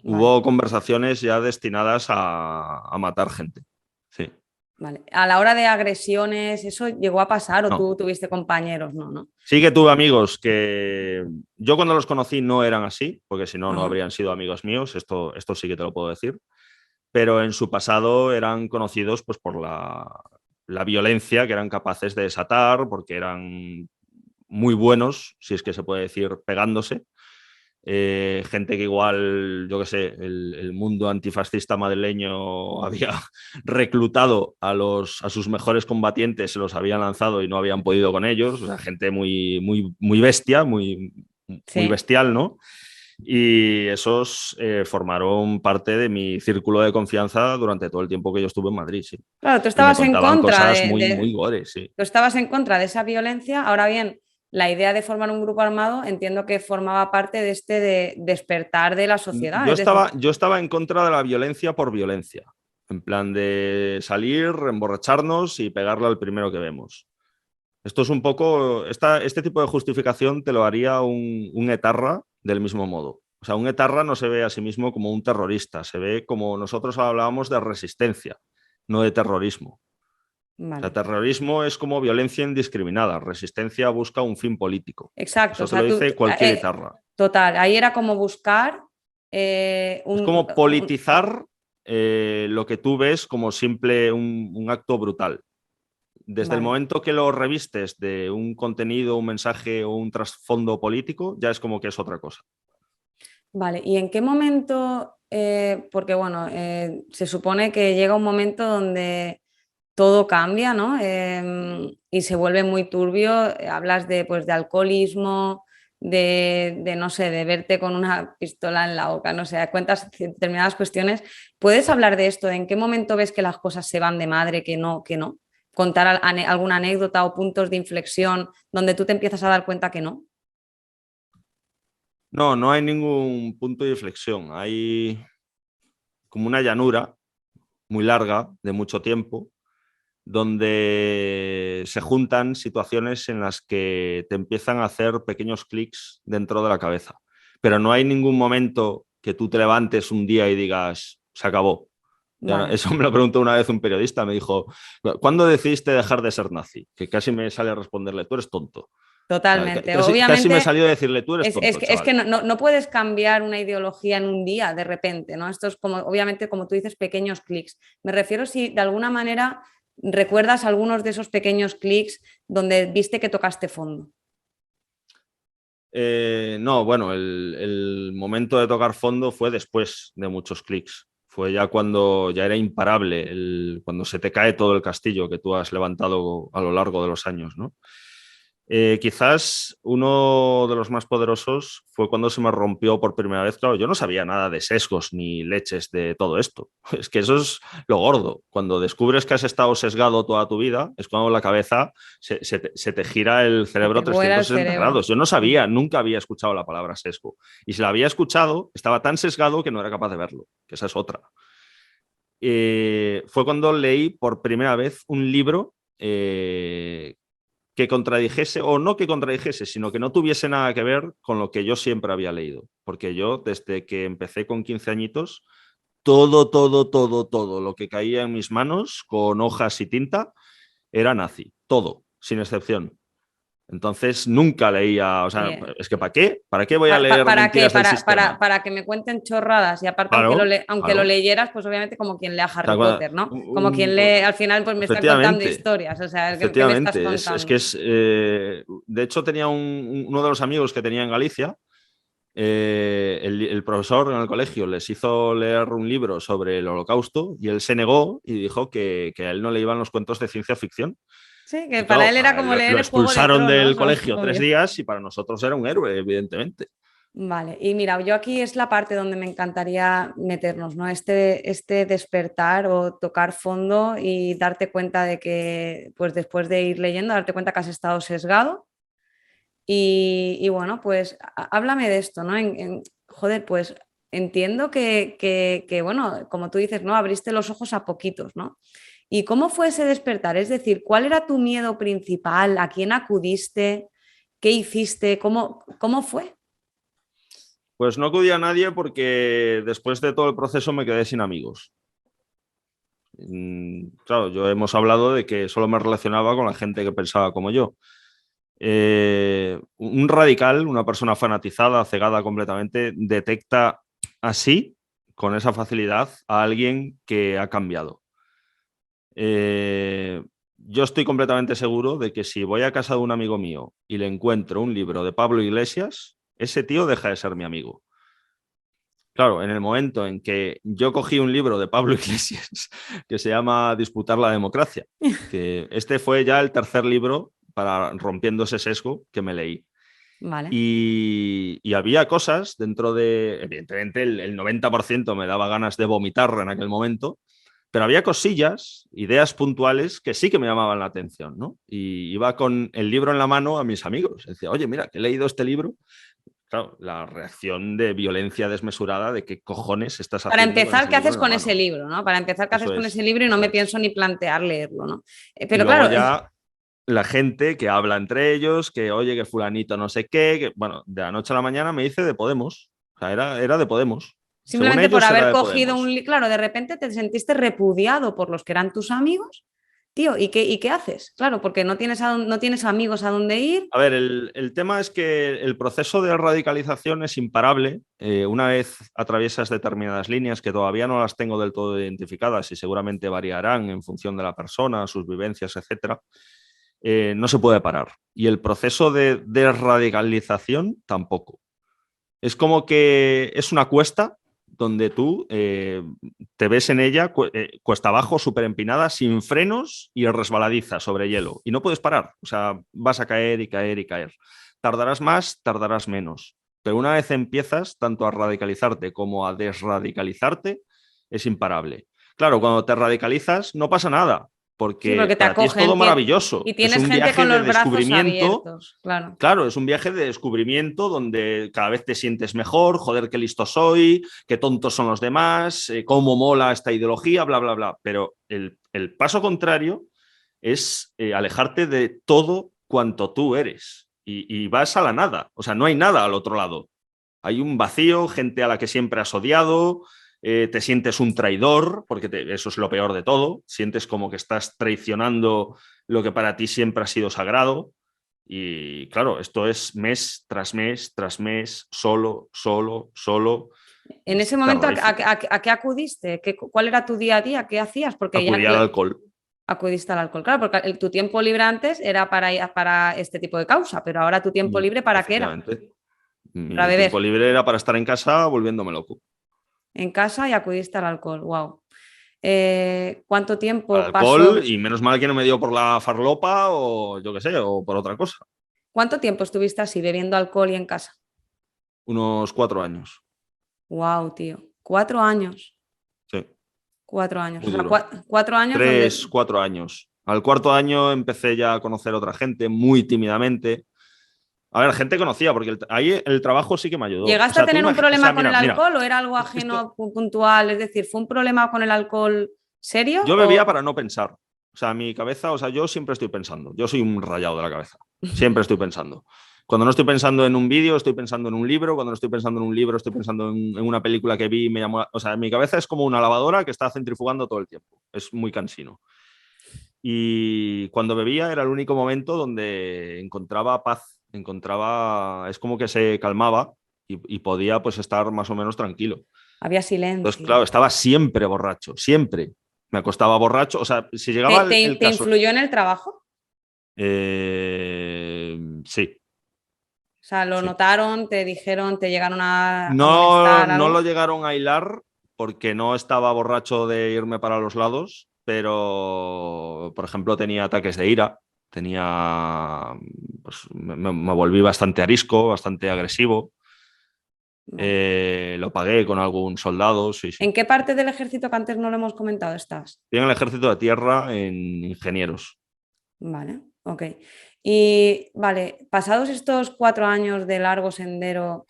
Vale. Hubo conversaciones ya destinadas a matar gente. Sí. Vale. A la hora de agresiones, ¿eso llegó a pasar o No. tú tuviste compañeros? No, ¿no? Sí que tuve amigos que yo cuando los conocí no eran así, porque si no, no Ajá. habrían sido amigos míos, esto sí que te lo puedo decir, pero en su pasado eran conocidos pues, por la violencia que eran capaces de desatar, porque eran muy buenos, si es que se puede decir, pegándose. Gente que igual, yo qué sé, el mundo antifascista madrileño había reclutado a sus mejores combatientes, se los habían lanzado y no habían podido con ellos, o sea, gente muy bestia, muy Sí. bestial, ¿no? Y esos formaron parte de mi círculo de confianza durante todo el tiempo que yo estuve en Madrid, sí. Claro, tú Y me estabas en contaban contra cosas muy gores, sí. tú estabas en contra de esa violencia. Ahora bien, la idea de formar un grupo armado entiendo que formaba parte de este de despertar de la sociedad. Es decir, Yo estaba en contra de la violencia por violencia, en plan de salir, emborracharnos y pegarle al primero que vemos. Esto es un poco, este tipo de justificación te lo haría un etarra del mismo modo. O sea, un etarra no se ve a sí mismo como un terrorista, se ve como nosotros hablábamos de resistencia, no de terrorismo. O sea, vale. terrorismo es como violencia indiscriminada, resistencia busca un fin político. Exacto. O Eso te lo sea, dice cualquier etarra. total, ahí era como buscar Es como politizar lo que tú ves como simple un acto brutal. Desde el vale. momento que lo revistes de un contenido, un mensaje o un trasfondo político, ya es como que es otra cosa. Vale, ¿y en qué momento? Porque bueno, se supone que llega un momento donde todo cambia, ¿no? Y se vuelve muy turbio. Hablas de, pues, de alcoholismo, no sé, de verte con una pistola en la boca, no sé, cuentas determinadas cuestiones. ¿Puedes hablar de esto? ¿En qué momento ves que las cosas se van de madre, que no, que no? Contar alguna anécdota o puntos de inflexión donde tú te empiezas a dar cuenta que no. No, no hay ningún punto de inflexión. Hay como una llanura muy larga, de mucho tiempo, donde se juntan situaciones en las que te empiezan a hacer pequeños clics dentro de la cabeza. Pero no hay ningún momento que tú te levantes un día y digas, se acabó. Ya no, Vale, eso me lo preguntó una vez un periodista, me dijo, ¿cuándo decidiste dejar de ser nazi? Que casi me sale a responderle, tú eres tonto. O sea, totalmente. casi me Obviamente salió a decirle, tú eres tonto, es chaval. que no puedes cambiar una ideología en un día de repente, ¿no? Esto es como, obviamente, como tú dices, pequeños clics. Me refiero si de alguna manera recuerdas algunos de esos pequeños clics donde viste que tocaste fondo. No, bueno, el momento de tocar fondo fue después de muchos clics. Fue ya cuando ya era imparable, cuando se te cae todo el castillo que tú has levantado a lo largo de los años, ¿no? Quizás uno de los más poderosos fue cuando se me rompió por primera vez. Claro, yo no sabía nada de sesgos ni leches de todo esto. Es que eso es lo gordo. Cuando descubres que has estado sesgado toda tu vida, es cuando la cabeza se te gira el cerebro Te vuela el 360 cerebro. grados. Yo no sabía, nunca había escuchado la palabra sesgo. Y si la había escuchado, estaba tan sesgado que no era capaz de verlo, que esa es otra. Fue cuando leí por primera vez un libro que contradijese, o no que contradijese, sino que no tuviese nada que ver con lo que yo siempre había leído. Porque yo, desde que empecé con 15 añitos, todo lo que caía en mis manos, con hojas y tinta, era nazi. Todo, sin excepción. Entonces nunca leía, o sea, Bien. es que ¿para qué? ¿Para qué voy a leer ¿Para qué? mentiras del sistema? Para que me cuenten chorradas y aparte Claro, aunque lo claro. leyeras, pues obviamente como quien lee a O Harry sea, Potter, ¿no? Como quien lee, al final pues me están contando efectivamente, historias, o sea, ¿qué me estás efectivamente. Es que contando? es. De hecho, tenía uno de los amigos que tenía en Galicia. El profesor en el colegio les hizo leer un libro sobre el Holocausto y él se negó y dijo que a él no le iban los cuentos de ciencia ficción. Sí, que Y para claro, él era como leer lo el Juego de expulsaron del Tronos, colegio 3 obvio. días y para nosotros era un héroe, evidentemente. Vale, y mira, yo aquí es la parte donde me encantaría meternos, ¿no? Este despertar o tocar fondo y darte cuenta de que, pues después de ir leyendo, darte cuenta que has estado sesgado. Y bueno, pues háblame de esto, ¿no? Joder, pues entiendo que, bueno, como tú dices, ¿no? Abriste los ojos a poquitos, ¿no? ¿Y cómo fue ese despertar? Es decir, ¿cuál era tu miedo principal? ¿A quién acudiste? ¿Qué hiciste? ¿Cómo fue? Pues no acudí a nadie porque después de todo el proceso me quedé sin amigos. Claro, yo hemos hablado de que solo me relacionaba con la gente que pensaba como yo. Un radical, una persona fanatizada, cegada completamente, detecta así, con esa facilidad, a alguien que ha cambiado. Yo estoy completamente seguro de que si voy a casa de un amigo mío y le encuentro un libro de Pablo Iglesias, ese tío deja de ser mi amigo. Claro, en el momento en que yo cogí un libro de Pablo Iglesias que se llama Disputar la democracia, que este fue ya el tercer libro para rompiendo ese sesgo que me leí. Vale. Y había cosas dentro de, evidentemente el 90% me daba ganas de vomitar en aquel momento, pero había cosillas, ideas puntuales que sí que me llamaban la atención, ¿no? Y iba con el libro en la mano a mis amigos. Decía, oye, mira, que he leído este libro. Claro, la reacción de violencia desmesurada de qué cojones estás Para haciendo con empezar, ese ¿qué libro haces en la con ese mano. libro, ¿no? Para empezar, ¿qué haces Eso con ese es, libro? Y no eso me es. pienso ni plantear leerlo, ¿no? Y Pero luego claro, ya la gente que habla entre ellos, que oye, que fulanito no sé qué, que, bueno, de la noche a la mañana me dice de Podemos. O sea, era de Podemos. Según simplemente por ellos era haber de cogido un Podemos. libro, claro, de repente te sentiste repudiado por los que eran tus amigos, tío, ¿y qué haces? Claro, porque no tienes amigos a dónde ir. A ver, el tema es que el proceso de radicalización es imparable. Una vez atraviesas determinadas líneas que todavía no las tengo del todo identificadas y seguramente variarán en función de la persona, sus vivencias, etcétera, no se puede parar. Y el proceso de desradicalización tampoco. Es como que es una cuesta donde tú te ves en ella cuesta abajo, súper empinada, sin frenos y resbaladiza sobre hielo. Y no puedes parar. O sea, vas a caer y caer y caer. Tardarás más, tardarás menos. Pero una vez empiezas tanto a radicalizarte como a desradicalizarte, es imparable. Claro, cuando te radicalizas no pasa nada, Sí, porque porque te para ti es todo acogen maravilloso. y Es tienes un gente viaje con de los brazos descubrimiento. abiertos, claro. Claro, es un viaje de descubrimiento donde cada vez te sientes mejor, joder, qué listo soy, qué tontos son los demás, cómo mola esta ideología, bla, bla, bla. Pero el paso contrario es alejarte de todo cuanto tú eres y vas a la nada. O sea, no hay nada al otro lado. Hay un vacío, gente a la que siempre has odiado, te sientes un traidor, porque eso es lo peor de todo. Sientes como que estás traicionando lo que para ti siempre ha sido sagrado. Y claro, esto es mes tras mes tras mes, solo, solo, solo. En ese Es momento, terrorífico. ¿a qué acudiste? ¿Cuál era tu día a día? ¿Qué hacías? Porque ya Acudir al alcohol. acudiste al alcohol, claro, porque tu tiempo libre antes era para este tipo de causa, pero ahora tu tiempo libre, ¿para qué era? Efectivamente. Para Mi tiempo beber libre era para estar en casa volviéndome loco. en casa y acudiste al alcohol. Wow. ¿Cuánto Al tiempo alcohol pasó? y menos mal que no me dio por la farlopa o yo qué sé, o por otra cosa. ¿Cuánto tiempo estuviste así bebiendo alcohol y en casa? Unos 4 años. Wow, tío. 4 años. Sí, 4 años. O muy sea, duro. 4 años donde... 3, 4 años. Al cuarto año empecé ya a conocer a otra gente muy tímidamente. A ver, gente conocía, porque ahí el trabajo sí que me ayudó. O ¿Llegaste a sea, tener un o sea, problema con el mira, alcohol o era algo esto, ajeno puntual? Es decir, ¿fue un problema con el alcohol serio yo bebía o para no pensar. O sea, mi cabeza, o sea, yo siempre estoy pensando. Yo soy un rayado de la cabeza. Siempre estoy pensando. Cuando no estoy pensando en un vídeo, estoy pensando en un libro. Cuando no estoy pensando en un libro, estoy pensando en una película que vi y me llamó. O sea, mi cabeza es como una lavadora que está centrifugando todo el tiempo. Es muy cansino. Y cuando bebía era el único momento donde encontraba paz, encontraba, es como que se calmaba y podía pues estar más o menos tranquilo. había Entonces, silencio? claro, estaba siempre borracho, siempre. Me acostaba borracho, o sea, si llegaba el ¿Te caso, influyó en el trabajo? sí, O sea, ¿lo sí. notaron, te dijeron, te llegaron a No, amonestar no lo algo? llegaron a hilar porque no estaba borracho de irme para los lados, pero, por ejemplo, tenía ataques de ira, tenía, pues, me volví bastante arisco, bastante agresivo. Vale. Lo pagué con algún soldado, sí, sí. ¿En qué parte del ejército que antes no lo hemos comentado estás? Estoy en el ejército de tierra en ingenieros. Vale, ok. Y vale, pasados estos 4 años de largo sendero,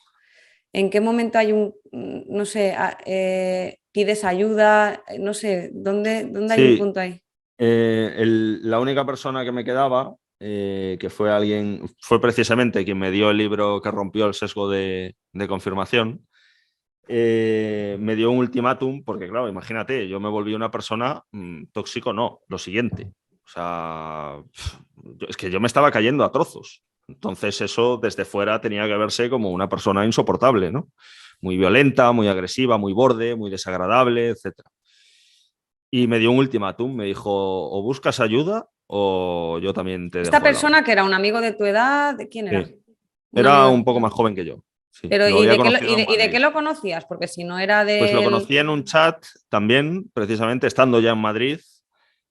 ¿en qué momento hay no sé, pides ayuda? No sé, ¿dónde hay un Sí, punto ahí? la única persona que me quedaba, que fue alguien, fue precisamente quien me dio el libro que rompió el sesgo de confirmación, me dio un ultimátum, porque claro, imagínate, yo me volví una persona tóxico, no, lo siguiente. O sea, es que yo me estaba cayendo a trozos. Entonces eso desde fuera tenía que verse como una persona insoportable, ¿no? Muy violenta, muy agresiva, muy borde, muy desagradable, etcétera. Y me dio un ultimátum, me dijo, o buscas ayuda o yo también te Esta dejo de lado. persona que era un amigo de tu edad, ¿de quién era? Sí. Un Era amigo un de... poco más joven que yo. Sí, Pero lo ¿y había de qué conocido en y de qué Madrid. lo conocías? Porque si no era Pues lo del... conocí en un chat también, precisamente estando ya en Madrid.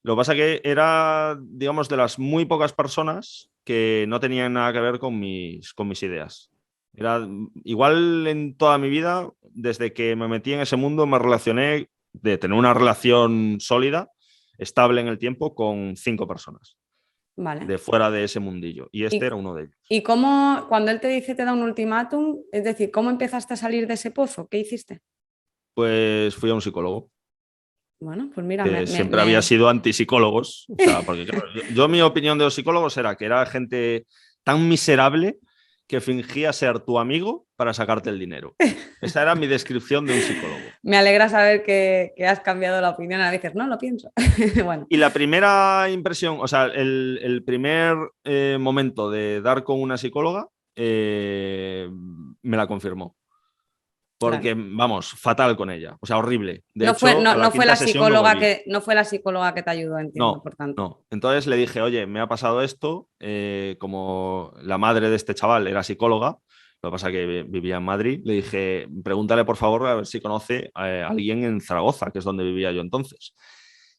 Lo que pasa que era, digamos, de las muy pocas personas que no tenían nada que ver con mis ideas. Era igual en toda mi vida, desde que me metí en ese mundo, me relacioné de tener una relación sólida, estable en el tiempo, con 5 personas Vale. de fuera de ese mundillo. Y este ¿Y, era uno de ellos. y cómo, cuando él te dice, te da un ultimátum, es decir, ¿cómo empezaste a salir de ese pozo? ¿Qué hiciste? Pues fui a un psicólogo. Bueno, pues mira, Que siempre había sido antipsicólogos. O sea, porque claro, yo mi opinión de los psicólogos era que era gente tan miserable que fingía ser tu amigo para sacarte el dinero. Esa era mi descripción de un psicólogo. Me alegra saber que has cambiado la opinión. A veces, no, lo pienso. Bueno, Y la primera impresión, o sea, el primer momento de dar con una psicóloga me la confirmó. claro. Porque, vamos, fatal con ella. O sea, horrible. De No fue, hecho, no, a la no fue quinta la sesión me psicóloga volví. que, no fue la psicóloga que te ayudó, entiendo, No, por tanto. no. Entonces le dije, oye, me ha pasado esto, como la madre de este chaval era psicóloga, lo que pasa es que vivía en Madrid, le dije, pregúntale por favor a ver si conoce a alguien en Zaragoza, que es donde vivía yo entonces.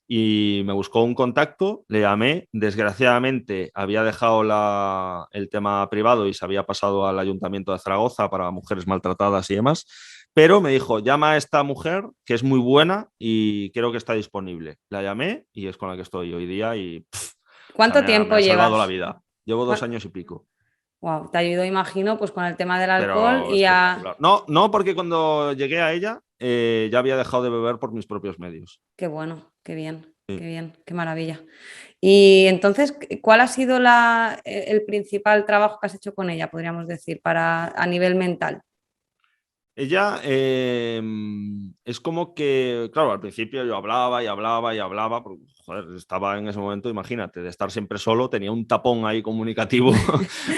Y me buscó un contacto, le llamé, desgraciadamente había dejado el tema privado y se había pasado al Ayuntamiento de Zaragoza para mujeres maltratadas y demás, pero me dijo, llama a esta mujer que es muy buena y creo que está disponible. La llamé y es con la que estoy hoy día y o sea, ¿Cuánto me tiempo ha salvado la llevas? vida. Llevo 2 años y pico, Wow, te ayudó, imagino, pues con el tema del alcohol pero y a... espectacular. No, no, porque cuando llegué a ella ya había dejado de beber por mis propios medios. Qué bueno, Sí. qué bien, qué maravilla. Y entonces, ¿cuál ha sido el principal trabajo que has hecho con ella, podríamos decir, a nivel mental? Ella es como que, claro, al principio yo hablaba y hablaba y hablaba, porque, joder, estaba en ese momento, imagínate, de estar siempre solo, tenía un tapón ahí comunicativo,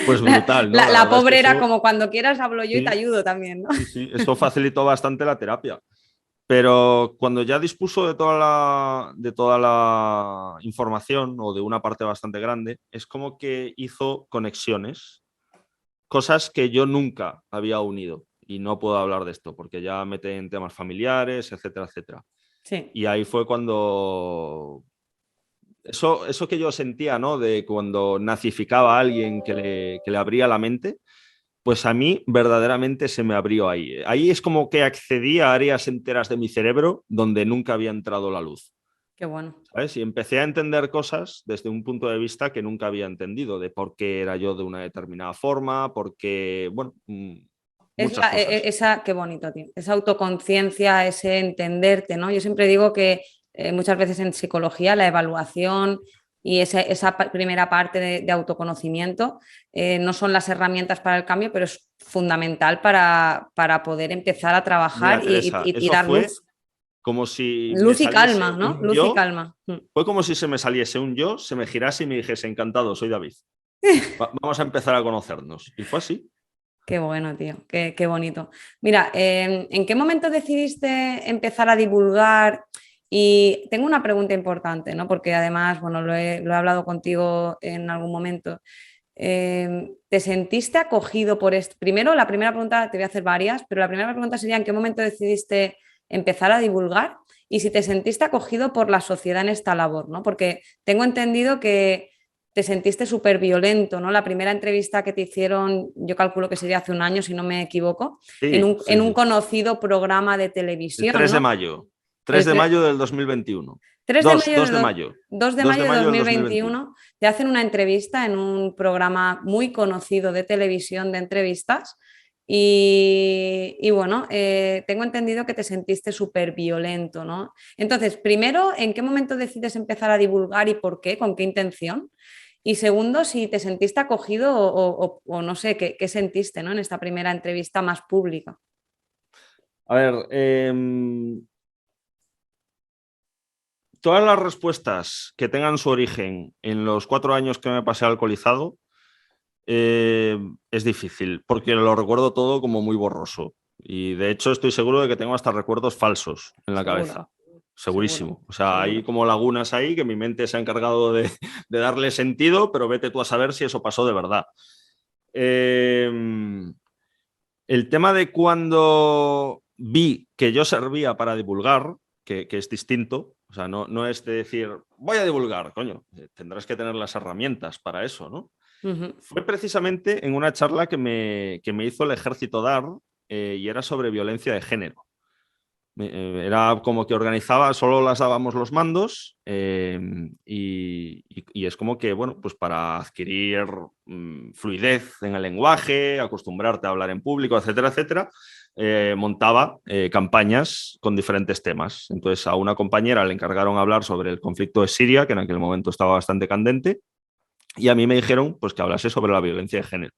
pues brutal, ¿no? La La verdad es que pobre era eso, como cuando quieras hablo yo y te sí, ayudo también, ¿no? sí, sí, eso facilitó bastante la terapia. Pero cuando ya dispuso de toda la información o de una parte bastante grande, es como que hizo conexiones, cosas que yo nunca había unido. Y no puedo hablar de esto porque ya mete en temas familiares, etcétera, etcétera. Sí. Y ahí fue cuando eso que yo sentía, ¿no? De cuando nacificaba a alguien que le abría la mente, pues a mí verdaderamente se me abrió ahí. Ahí es como que accedí a áreas enteras de mi cerebro donde nunca había entrado la luz. Qué bueno. ¿Sabes? Y empecé a entender cosas desde un punto de vista que nunca había entendido, de por qué era yo de una determinada forma, por qué, bueno, muchas cosas. Qué bonito, tío. Esa autoconciencia, ese entenderte, ¿no? Yo siempre digo que muchas veces en psicología la evaluación y esa primera parte de autoconocimiento no son las herramientas para el cambio, pero es fundamental para poder empezar a trabajar Mira, Teresa, y eso dar fue luz. como si me Luz y saliese calma, ¿no? un Luz y yo, calma. fue como si se me saliese un yo, se me girase y me dijese, encantado, soy David. Vamos a empezar a conocernos. Y fue así. Qué bueno, tío, qué bonito. Mira, ¿en qué momento decidiste empezar a divulgar? Y tengo una pregunta importante, ¿no? Porque además, bueno, lo he hablado contigo en algún momento. ¿Te sentiste acogido por esto? Primero, la primera pregunta, te voy a hacer varias, pero la primera pregunta sería, ¿en qué momento decidiste empezar a divulgar? Y si te sentiste acogido por la sociedad en esta labor, ¿no? Porque tengo entendido que te sentiste súper violento, ¿no? La primera entrevista que te hicieron, yo calculo que sería hace un año, si no me equivoco, Sí, en sí, un sí. conocido programa de El televisión, 3 de ¿no? mayo. 3 El de tre- mayo del 2021. 3 de 2, mayo 2 de mayo. 2 de 2 de mayo de mayo del 2021. 2021 te hacen una entrevista en un programa muy conocido de televisión de entrevistas y bueno, tengo entendido que te sentiste súper violento, ¿no? Entonces, primero, ¿en qué momento decides empezar a divulgar y por qué? ¿Con qué intención? Y segundo, si te sentiste acogido o no sé, qué sentiste, ¿no? En esta primera entrevista más pública. A ver, todas las respuestas que tengan su origen en los 4 años que me pasé alcoholizado es difícil, porque lo recuerdo todo como muy borroso. Y de hecho estoy seguro de que tengo hasta recuerdos falsos en la Seguro, cabeza. seguro, Segurísimo. O sea, hay seguro. como lagunas ahí que mi mente se ha encargado de darle sentido, pero vete tú a saber si eso pasó de verdad. Eh, el tema de cuando vi que yo servía para divulgar, que es distinto, o sea, no es de decir, voy a divulgar, coño, tendrás que tener las herramientas para eso, ¿no? Ujú. Fue precisamente en una charla que me hizo el ejército dar y era sobre violencia de género. Era como que organizaba, solo las dábamos los mandos y es como que, bueno, pues para adquirir fluidez en el lenguaje, acostumbrarte a hablar en público, etcétera, etcétera, montaba campañas con diferentes temas. Entonces a una compañera le encargaron hablar sobre el conflicto de Siria, que en aquel momento estaba bastante candente, y a mí me dijeron pues, que hablase sobre la violencia de género.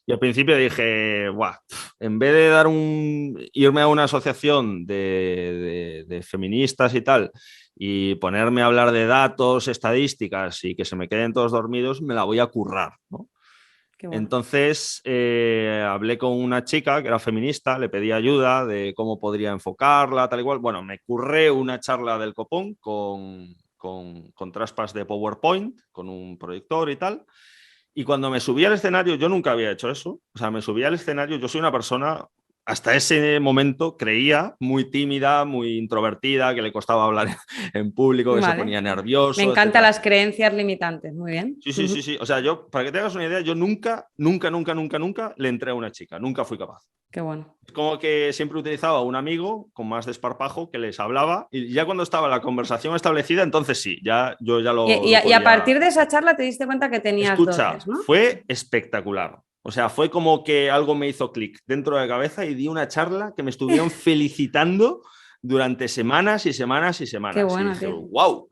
Y al principio dije, Buah, en vez de irme a una asociación de feministas y tal, y ponerme a hablar de datos, estadísticas y que se me queden todos dormidos, me la voy a currar, ¿no? Qué bueno. Entonces hablé con una chica que era feminista, le pedí ayuda de cómo podría enfocarla, tal y cual. Bueno, me curré una charla del copón con traspas de PowerPoint, con un proyector y tal. Y cuando me subí al escenario, yo nunca había hecho eso. O sea, me subí al escenario, yo soy una persona, hasta ese momento creía muy tímida, muy introvertida, que le costaba hablar en público, que se Vale. ponía Me nervioso, encantan etcétera, las etcétera. creencias limitantes. Muy bien. Sí, sí, sí, sí. O sea, yo, para que te hagas una idea, yo nunca le entré a una chica. Nunca fui capaz. Qué bueno. Es como que siempre utilizaba a un amigo con más desparpajo que les hablaba y ya cuando estaba la conversación establecida, entonces sí, yo ya lo Y a podía. partir de esa charla te diste cuenta que tenías Escucha, dotes, ¿no? fue espectacular. O sea, fue como que algo me hizo clic dentro de la cabeza y di una charla que me estuvieron felicitando durante semanas y semanas y Qué semanas. Y bueno, dije, tío. wow,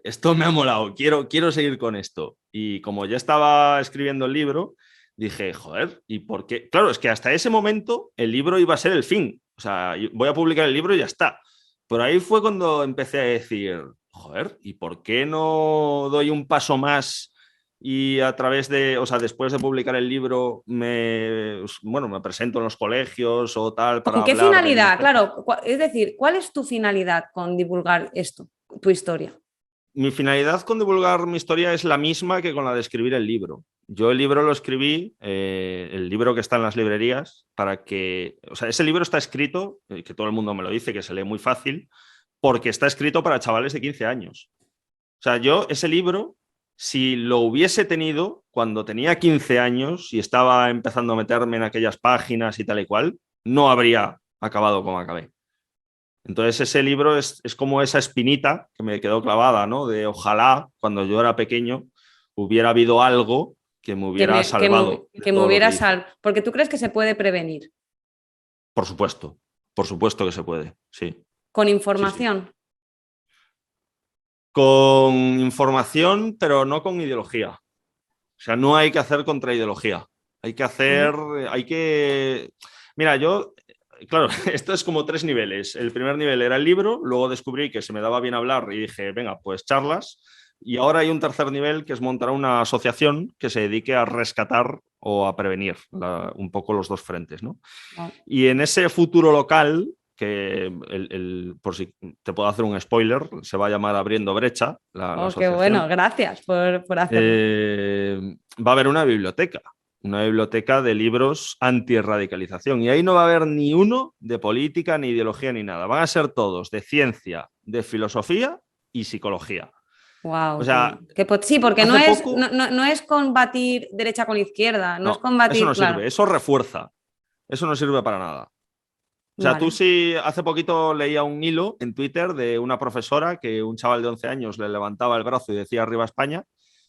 esto me ha molado, quiero seguir con esto. Y como ya estaba escribiendo el libro, dije, joder, ¿y por qué? Claro, es que hasta ese momento el libro iba a ser el fin. O sea, voy a publicar el libro y ya está. Pero ahí fue cuando empecé a decir, joder, ¿y por qué no doy un paso más? Y a través de, o sea, después de publicar el libro, me presento en los colegios o tal para ¿Con qué hablar de mis finalidad? temas. Claro, es decir, ¿cuál es tu finalidad con divulgar esto, tu historia? Mi finalidad con divulgar mi historia es la misma que con la de escribir el libro. Yo el libro lo escribí, el libro que está en las librerías, para que, o sea, ese libro está escrito, que todo el mundo me lo dice, que se lee muy fácil, porque está escrito para chavales de 15 años. O sea, yo ese libro, si lo hubiese tenido cuando tenía 15 años y estaba empezando a meterme en aquellas páginas y tal y cual, no habría acabado como acabé. Entonces ese libro es como esa espinita que me quedó clavada, ¿no? De ojalá cuando yo era pequeño hubiera habido algo que me hubiera salvado de que me todo lo hubiera que hice. porque tú crees que se puede prevenir Por supuesto que se puede, sí. con Sí, sí. información. Con información, pero no con ideología. O sea, no hay que hacer contraideología. Hay que hacer, hay que... Mira, yo, claro, esto es como 3 niveles. El primer nivel era el libro, luego descubrí que se me daba bien hablar y dije, venga, pues charlas. Y ahora hay un tercer nivel que es montar una asociación que se dedique a rescatar o a prevenir un poco los dos frentes, ¿no? Wow. Y en ese futuro local, que por si te puedo hacer un spoiler, se va a llamar Abriendo Brecha, la Oh, qué bueno, asociación, gracias por hacerlo. va a haber una biblioteca de libros antirradicalización. Y ahí no va a haber ni uno de política, ni ideología, ni nada. Van a ser todos de ciencia, de filosofía y psicología. O Wow, sea, sí, porque hace poco... no es combatir derecha con izquierda, no es No, eso combatir, no claro. sirve, eso refuerza. Eso no sirve para nada. O sea, tú Vale. sí, hace poquito leía un hilo en Twitter de una profesora que un chaval de 11 años le levantaba el brazo y decía arriba España,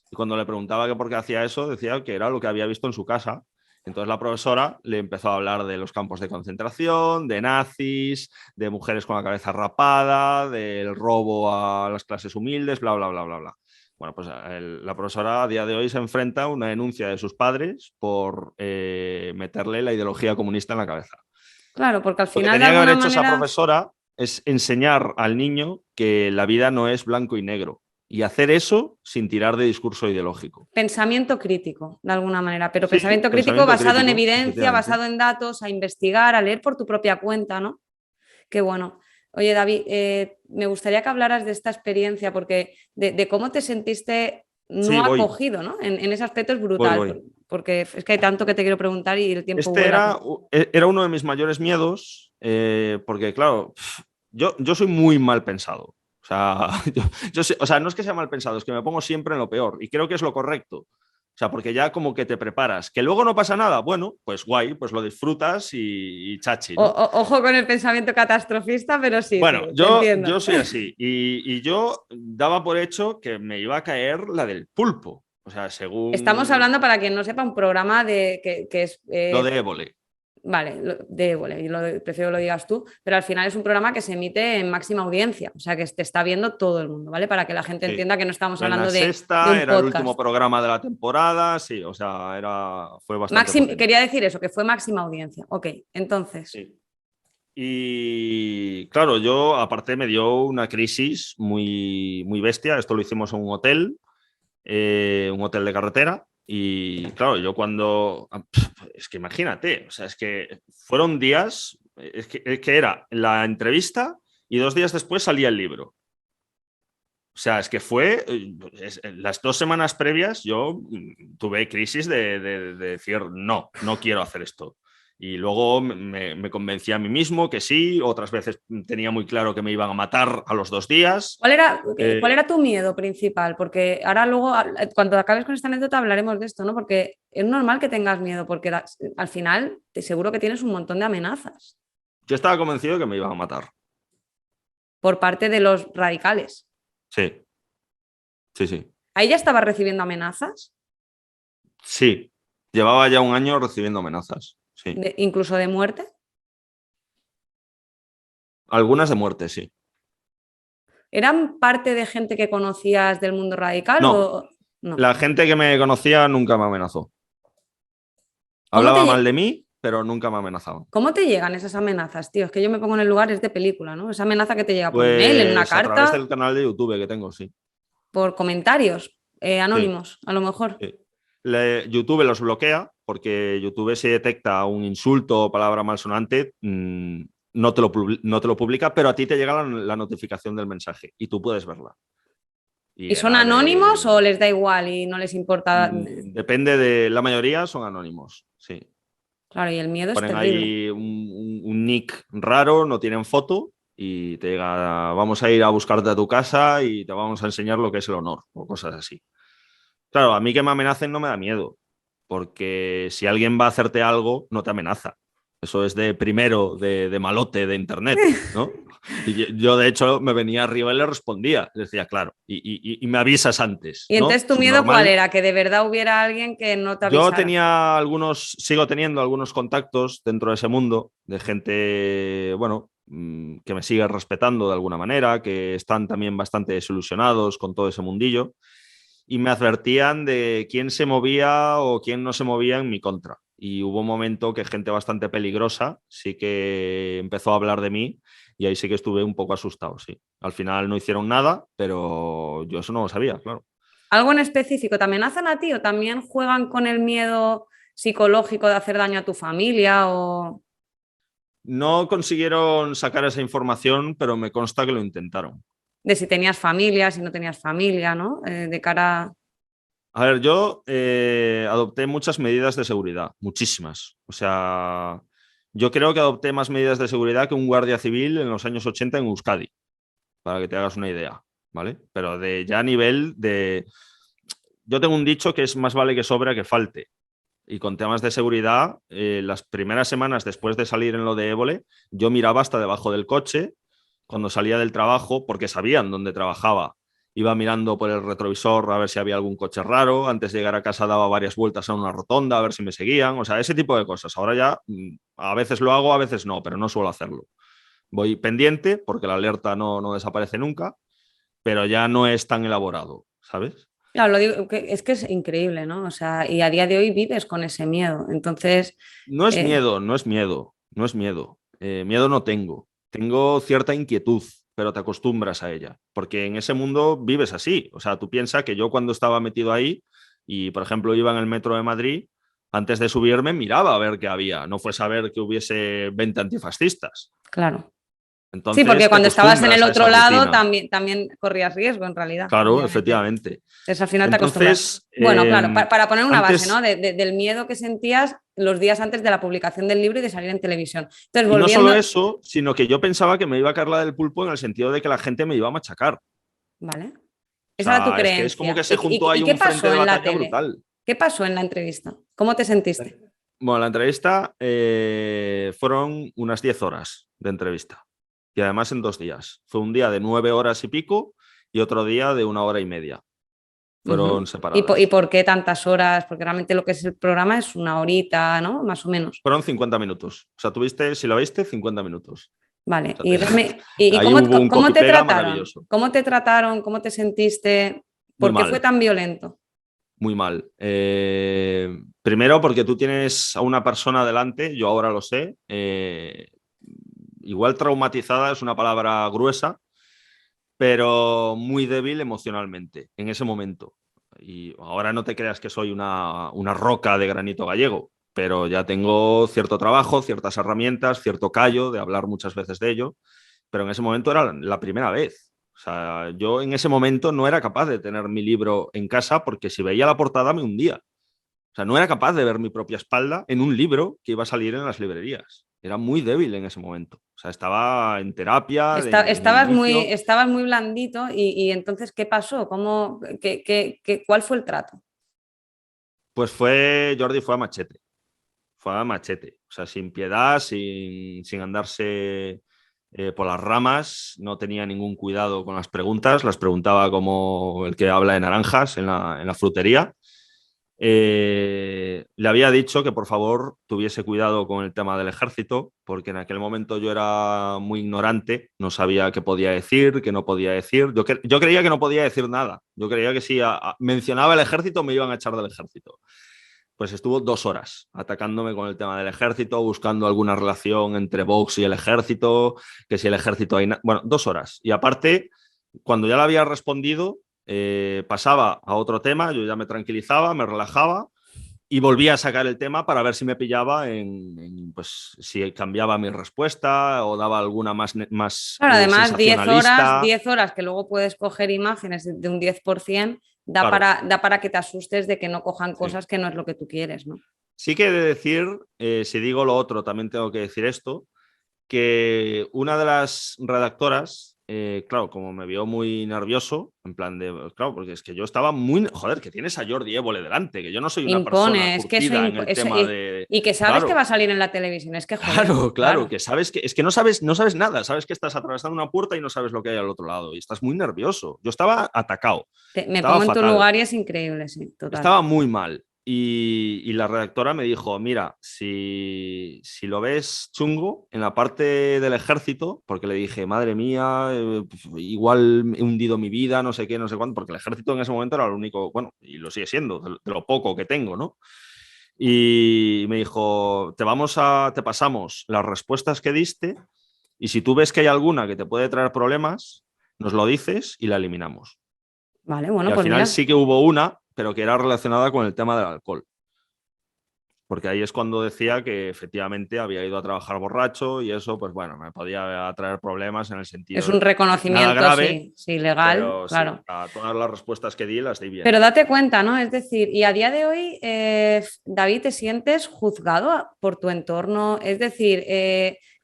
y cuando le preguntaba que por qué hacía eso, decía que era lo que había visto en su casa. Entonces la profesora le empezó a hablar de los campos de concentración, de nazis, de mujeres con la cabeza rapada, del robo a las clases humildes, bla, bla, bla, bla, bla. Bueno, pues la profesora a día de hoy se enfrenta a una denuncia de sus padres por meterle la ideología comunista en la cabeza. Claro, porque al Lo que final de tenía que haber alguna hecho esa manera profesora es enseñar al niño que la vida no es blanco y negro y hacer eso sin tirar de discurso ideológico. pensamiento crítico, de alguna manera, pero Sí, pensamiento crítico pensamiento basado en crítico, evidencia, efectivamente. basado en datos, a investigar, a leer por tu propia cuenta, ¿no? Qué bueno. Oye, David, me gustaría que hablaras de esta experiencia, porque de cómo te sentiste Sí, no voy, acogido, ¿no? En ese aspecto es voy, brutal, voy. porque es que hay tanto que te quiero preguntar y el tiempo Este vuela. era uno de mis mayores miedos, porque claro, yo soy muy mal pensado. O sea, o sea, no es que sea mal pensado, es que me pongo siempre en lo peor y creo que es lo correcto. O sea, porque ya como que te preparas. Que luego no pasa nada, bueno, pues guay, pues lo disfrutas y chachi, ¿no? Ojo con el pensamiento catastrofista, pero sí, sí, Bueno, te yo entiendo. soy así y yo daba por hecho que me iba a caer la del pulpo. O sea, Estamos según hablando, para quien no sepa, un programa que es lo de Évole. vale, prefiero lo digas tú, pero al final es un programa que se emite en máxima audiencia, o sea que te está viendo todo el mundo, ¿vale? Para que la gente Sí. entienda que no estamos En la hablando de sexta un era el último podcast. programa de la temporada, sí, o sea, fue bastante potente. Quería decir eso, que fue máxima audiencia. Ok, entonces. Sí. Y claro, yo aparte me dio una crisis muy, muy bestia. Esto lo hicimos en un hotel de carretera. Y claro, yo cuando... Es que imagínate, o sea, es que fueron días, es que era la entrevista y 2 días después salía el libro. O sea, es que las 2 semanas previas yo tuve crisis de decir, no, no quiero hacer esto. Y luego me convencí a mí mismo que sí, otras veces tenía muy claro que me iban a matar a los 2 días. ¿Cuál era tu miedo principal? Porque ahora luego, cuando acabes con esta anécdota, hablaremos de esto, ¿no? Porque es normal que tengas miedo, porque al final te seguro que tienes un montón de amenazas Yo estaba convencido de que me iban a matar. por parte de los radicales. Sí, sí, sí. ¿Ahí ya estabas recibiendo amenazas? Sí, llevaba ya un año recibiendo amenazas. Sí. Incluso de muerte. Algunas de muerte, sí. ¿Eran parte de gente que conocías del mundo radical No, o no? la gente que me conocía nunca me amenazó. ¿Cómo Hablaba mal te, de mí, pero nunca me amenazaban. ¿Cómo te llegan esas amenazas, tío? Es que yo me pongo en el lugar, es de película, ¿no? Esa amenaza que te llega por email, en una Pues a través carta, del canal de YouTube que tengo, sí. por comentarios Sí, anónimos, a lo mejor. sí. YouTube los bloquea porque YouTube si detecta un insulto o palabra malsonante, no te lo publica, pero a ti te llega la notificación del mensaje y tú puedes verla. Y ¿Y son era anónimos o de... les da igual y no les importa? Depende de... La mayoría son anónimos, sí. Claro, y el miedo es Ponen terrible. ahí un nick raro, no tienen foto y te diga, vamos a ir a buscarte a tu casa y te vamos a enseñar lo que es el honor o cosas así. Claro, a mí que me amenacen no me da miedo, porque si alguien va a hacerte algo, no te amenaza. Eso es de primero, de malote de internet, ¿no? Y yo, de hecho, me venía arriba y le respondía. Le decía, claro, y me avisas antes, Y ¿no? entonces tu miedo, ¿cuál Subnormal. era? Que de verdad hubiera alguien que no te Yo avisara. tenía sigo teniendo algunos contactos dentro de ese mundo de gente, bueno, que me sigue respetando de alguna manera, que están también bastante desilusionados con todo ese mundillo y me advertían de quién se movía o quién no se movía en mi contra. Y hubo un momento que gente bastante peligrosa sí que empezó a hablar de mí y ahí sí que estuve un poco asustado, sí. Al final no hicieron nada, pero yo eso no lo sabía, claro. ¿Algo en específico? ¿Te amenazan a ti o también juegan con el miedo psicológico de hacer daño a tu familia? O... No consiguieron sacar esa información, pero me consta que lo intentaron. de si tenías familia, si no tenías familia, ¿no? De cara... A ver, yo adopté muchas medidas de seguridad, muchísimas. O sea, yo creo que adopté más medidas de seguridad que un guardia civil en los años 80 en Euskadi, para que te hagas una idea, ¿vale? Pero de ya a nivel de... Yo tengo un dicho que es más vale que sobra que falte. Y con temas de seguridad, las primeras semanas después de salir en lo de Évole, yo miraba hasta debajo del coche cuando salía del trabajo, porque sabían dónde trabajaba. Iba mirando por el retrovisor a ver si había algún coche raro. Antes de llegar a casa daba varias vueltas a una rotonda a ver si me seguían. O sea, ese tipo de cosas. Ahora ya a veces lo hago, a veces no, pero no suelo hacerlo. Voy pendiente porque la alerta no desaparece nunca, pero ya no es tan elaborado, ¿sabes? Claro, lo digo, es que es increíble, ¿no? O sea, y a día de hoy vives con ese miedo. Entonces, No es miedo, no es miedo, no es miedo. Miedo no tengo. Tengo cierta inquietud, pero te acostumbras a ella, porque en ese mundo vives así. O sea, tú piensas que yo cuando estaba metido ahí y, por ejemplo, iba en el metro de Madrid, antes de subirme miraba a ver qué había, no fue saber que hubiese 20 antifascistas. claro. Sí, porque Entonces te cuando estabas en el acostumbras a esa otro lado rutina. también corrías riesgo, en realidad, Claro, obviamente. efectivamente. Entonces, al final te acostumbras. Entonces, Bueno, claro, para poner una base, ¿no? antes, Del miedo que sentías los días antes de la publicación del libro y de salir en televisión. Entonces, y no solo volviendo... eso, sino que yo pensaba que me iba a caer la del pulpo en el sentido de que la gente me iba a machacar. Vale. O Esa era tu sea, es que es como que creencia. se juntó ahí ¿Y qué un frente pasó de en la batalla tele? brutal. ¿Qué pasó en la entrevista? ¿Cómo te sentiste? Bueno, la entrevista fueron unas 10 horas de entrevista. Y además en 2 días. Fue un día de 9 horas y pico y otro día de 1 hora y media. Fueron Uh-huh. ¿Y separadas. por qué tantas horas? Porque realmente lo que es el programa es una horita, ¿no? Más o menos. Fueron 50 minutos. O sea, tuviste, si lo viste, 50 minutos. Vale. O sea, ¿Y ahí hubo un cómo te copy-pega trataron? maravilloso. ¿Cómo te trataron? ¿Cómo te sentiste? Muy ¿Por qué fue mal. tan violento? Muy mal. Primero porque tú tienes a una persona delante, yo ahora lo sé, igual traumatizada es una palabra gruesa, pero muy débil emocionalmente en ese momento. Y ahora no te creas que soy una roca de granito gallego, pero ya tengo cierto trabajo, ciertas herramientas, cierto callo de hablar muchas veces de ello, pero en ese momento era la primera vez. O sea, yo en ese momento no era capaz de tener mi libro en casa porque si veía la portada me hundía. O sea, no era capaz de ver mi propia espalda en un libro que iba a salir en las librerías. Era muy débil en ese momento. O sea, estaba en terapia en el inicio. Estabas muy blandito y entonces, ¿qué pasó? ¿Cuál fue el trato? Pues Jordi fue a machete. Fue a machete. O sea, sin piedad, sin andarse por las ramas. No tenía ningún cuidado con las preguntas. Las preguntaba como el que habla de naranjas en la frutería. Le había dicho que por favor tuviese cuidado con el tema del ejército, porque en aquel momento yo era muy ignorante, no sabía qué podía decir, qué no podía decir. Yo creía que no podía decir nada. Yo creía que si mencionaba el ejército me iban a echar del ejército. Pues estuvo 2 horas atacándome con el tema del ejército, buscando alguna relación entre Vox y el ejército, que si el ejército hay... Bueno, 2 horas. Y aparte, cuando ya le había respondido, pasaba a otro tema, yo ya me tranquilizaba, me relajaba y volvía a sacar el tema para ver si me pillaba pues, si cambiaba mi respuesta o daba alguna más Claro, además, sensacionalista. 10 horas que luego puedes coger imágenes de un 10%, Claro. da para que te asustes de que no cojan cosas Sí. que no es lo que tú quieres, ¿no? Sí que he de decir, si digo lo otro, también tengo que decir esto, que una de las redactoras, claro, como me vio muy nervioso, en plan de, claro, porque es que yo estaba muy, joder, que tienes a Jordi Évole delante, que yo no soy una persona Impone, es que curtida en el tema de... y que sabes que va Claro, a salir en la televisión, es que joder, claro, claro. que sabes que, es que no sabes nada, sabes que estás atravesando una puerta y no sabes lo que hay al otro lado y estás muy nervioso. Yo estaba atacado, Me estaba pongo en tu fatal. lugar y es increíble, sí, total. Estaba muy mal. Y la redactora me dijo, mira, si lo ves chungo en la parte del ejército, porque le dije, madre mía, igual he hundido mi vida, no sé qué, no sé cuánto, porque el ejército en ese momento era lo único, bueno, y lo sigue siendo, de lo poco que tengo, ¿no? Y me dijo, te pasamos las respuestas que diste y si tú ves que hay alguna que te puede traer problemas, nos lo dices y la eliminamos. Vale, Y bueno, al pues final mira, sí que hubo una, pero que era relacionada con el tema del alcohol. Porque ahí es cuando decía que efectivamente había ido a trabajar borracho y eso, pues bueno, me podía traer problemas en el es sentido un de nada reconocimiento, grave, sí, sí, legal, pero sí, claro. a todas las respuestas que di las di bien. Pero date cuenta, ¿no? Es decir, y a día de hoy, David, ¿te sientes juzgado por tu entorno? Es decir,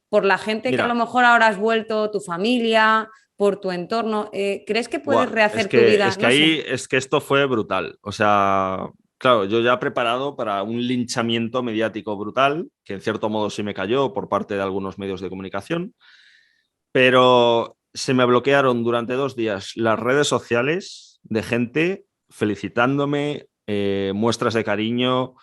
por la gente que a lo Mira, mejor ahora has vuelto, tu familia, por tu entorno, ¿crees que puedes buah, es rehacer tu que, vida? es que No sé. ahí es que esto fue brutal. O sea, claro, yo ya preparado para un linchamiento mediático brutal, que en cierto modo sí me cayó por parte de algunos medios de comunicación, pero se me bloquearon durante 2 días las redes sociales de gente felicitándome, muestras de cariño.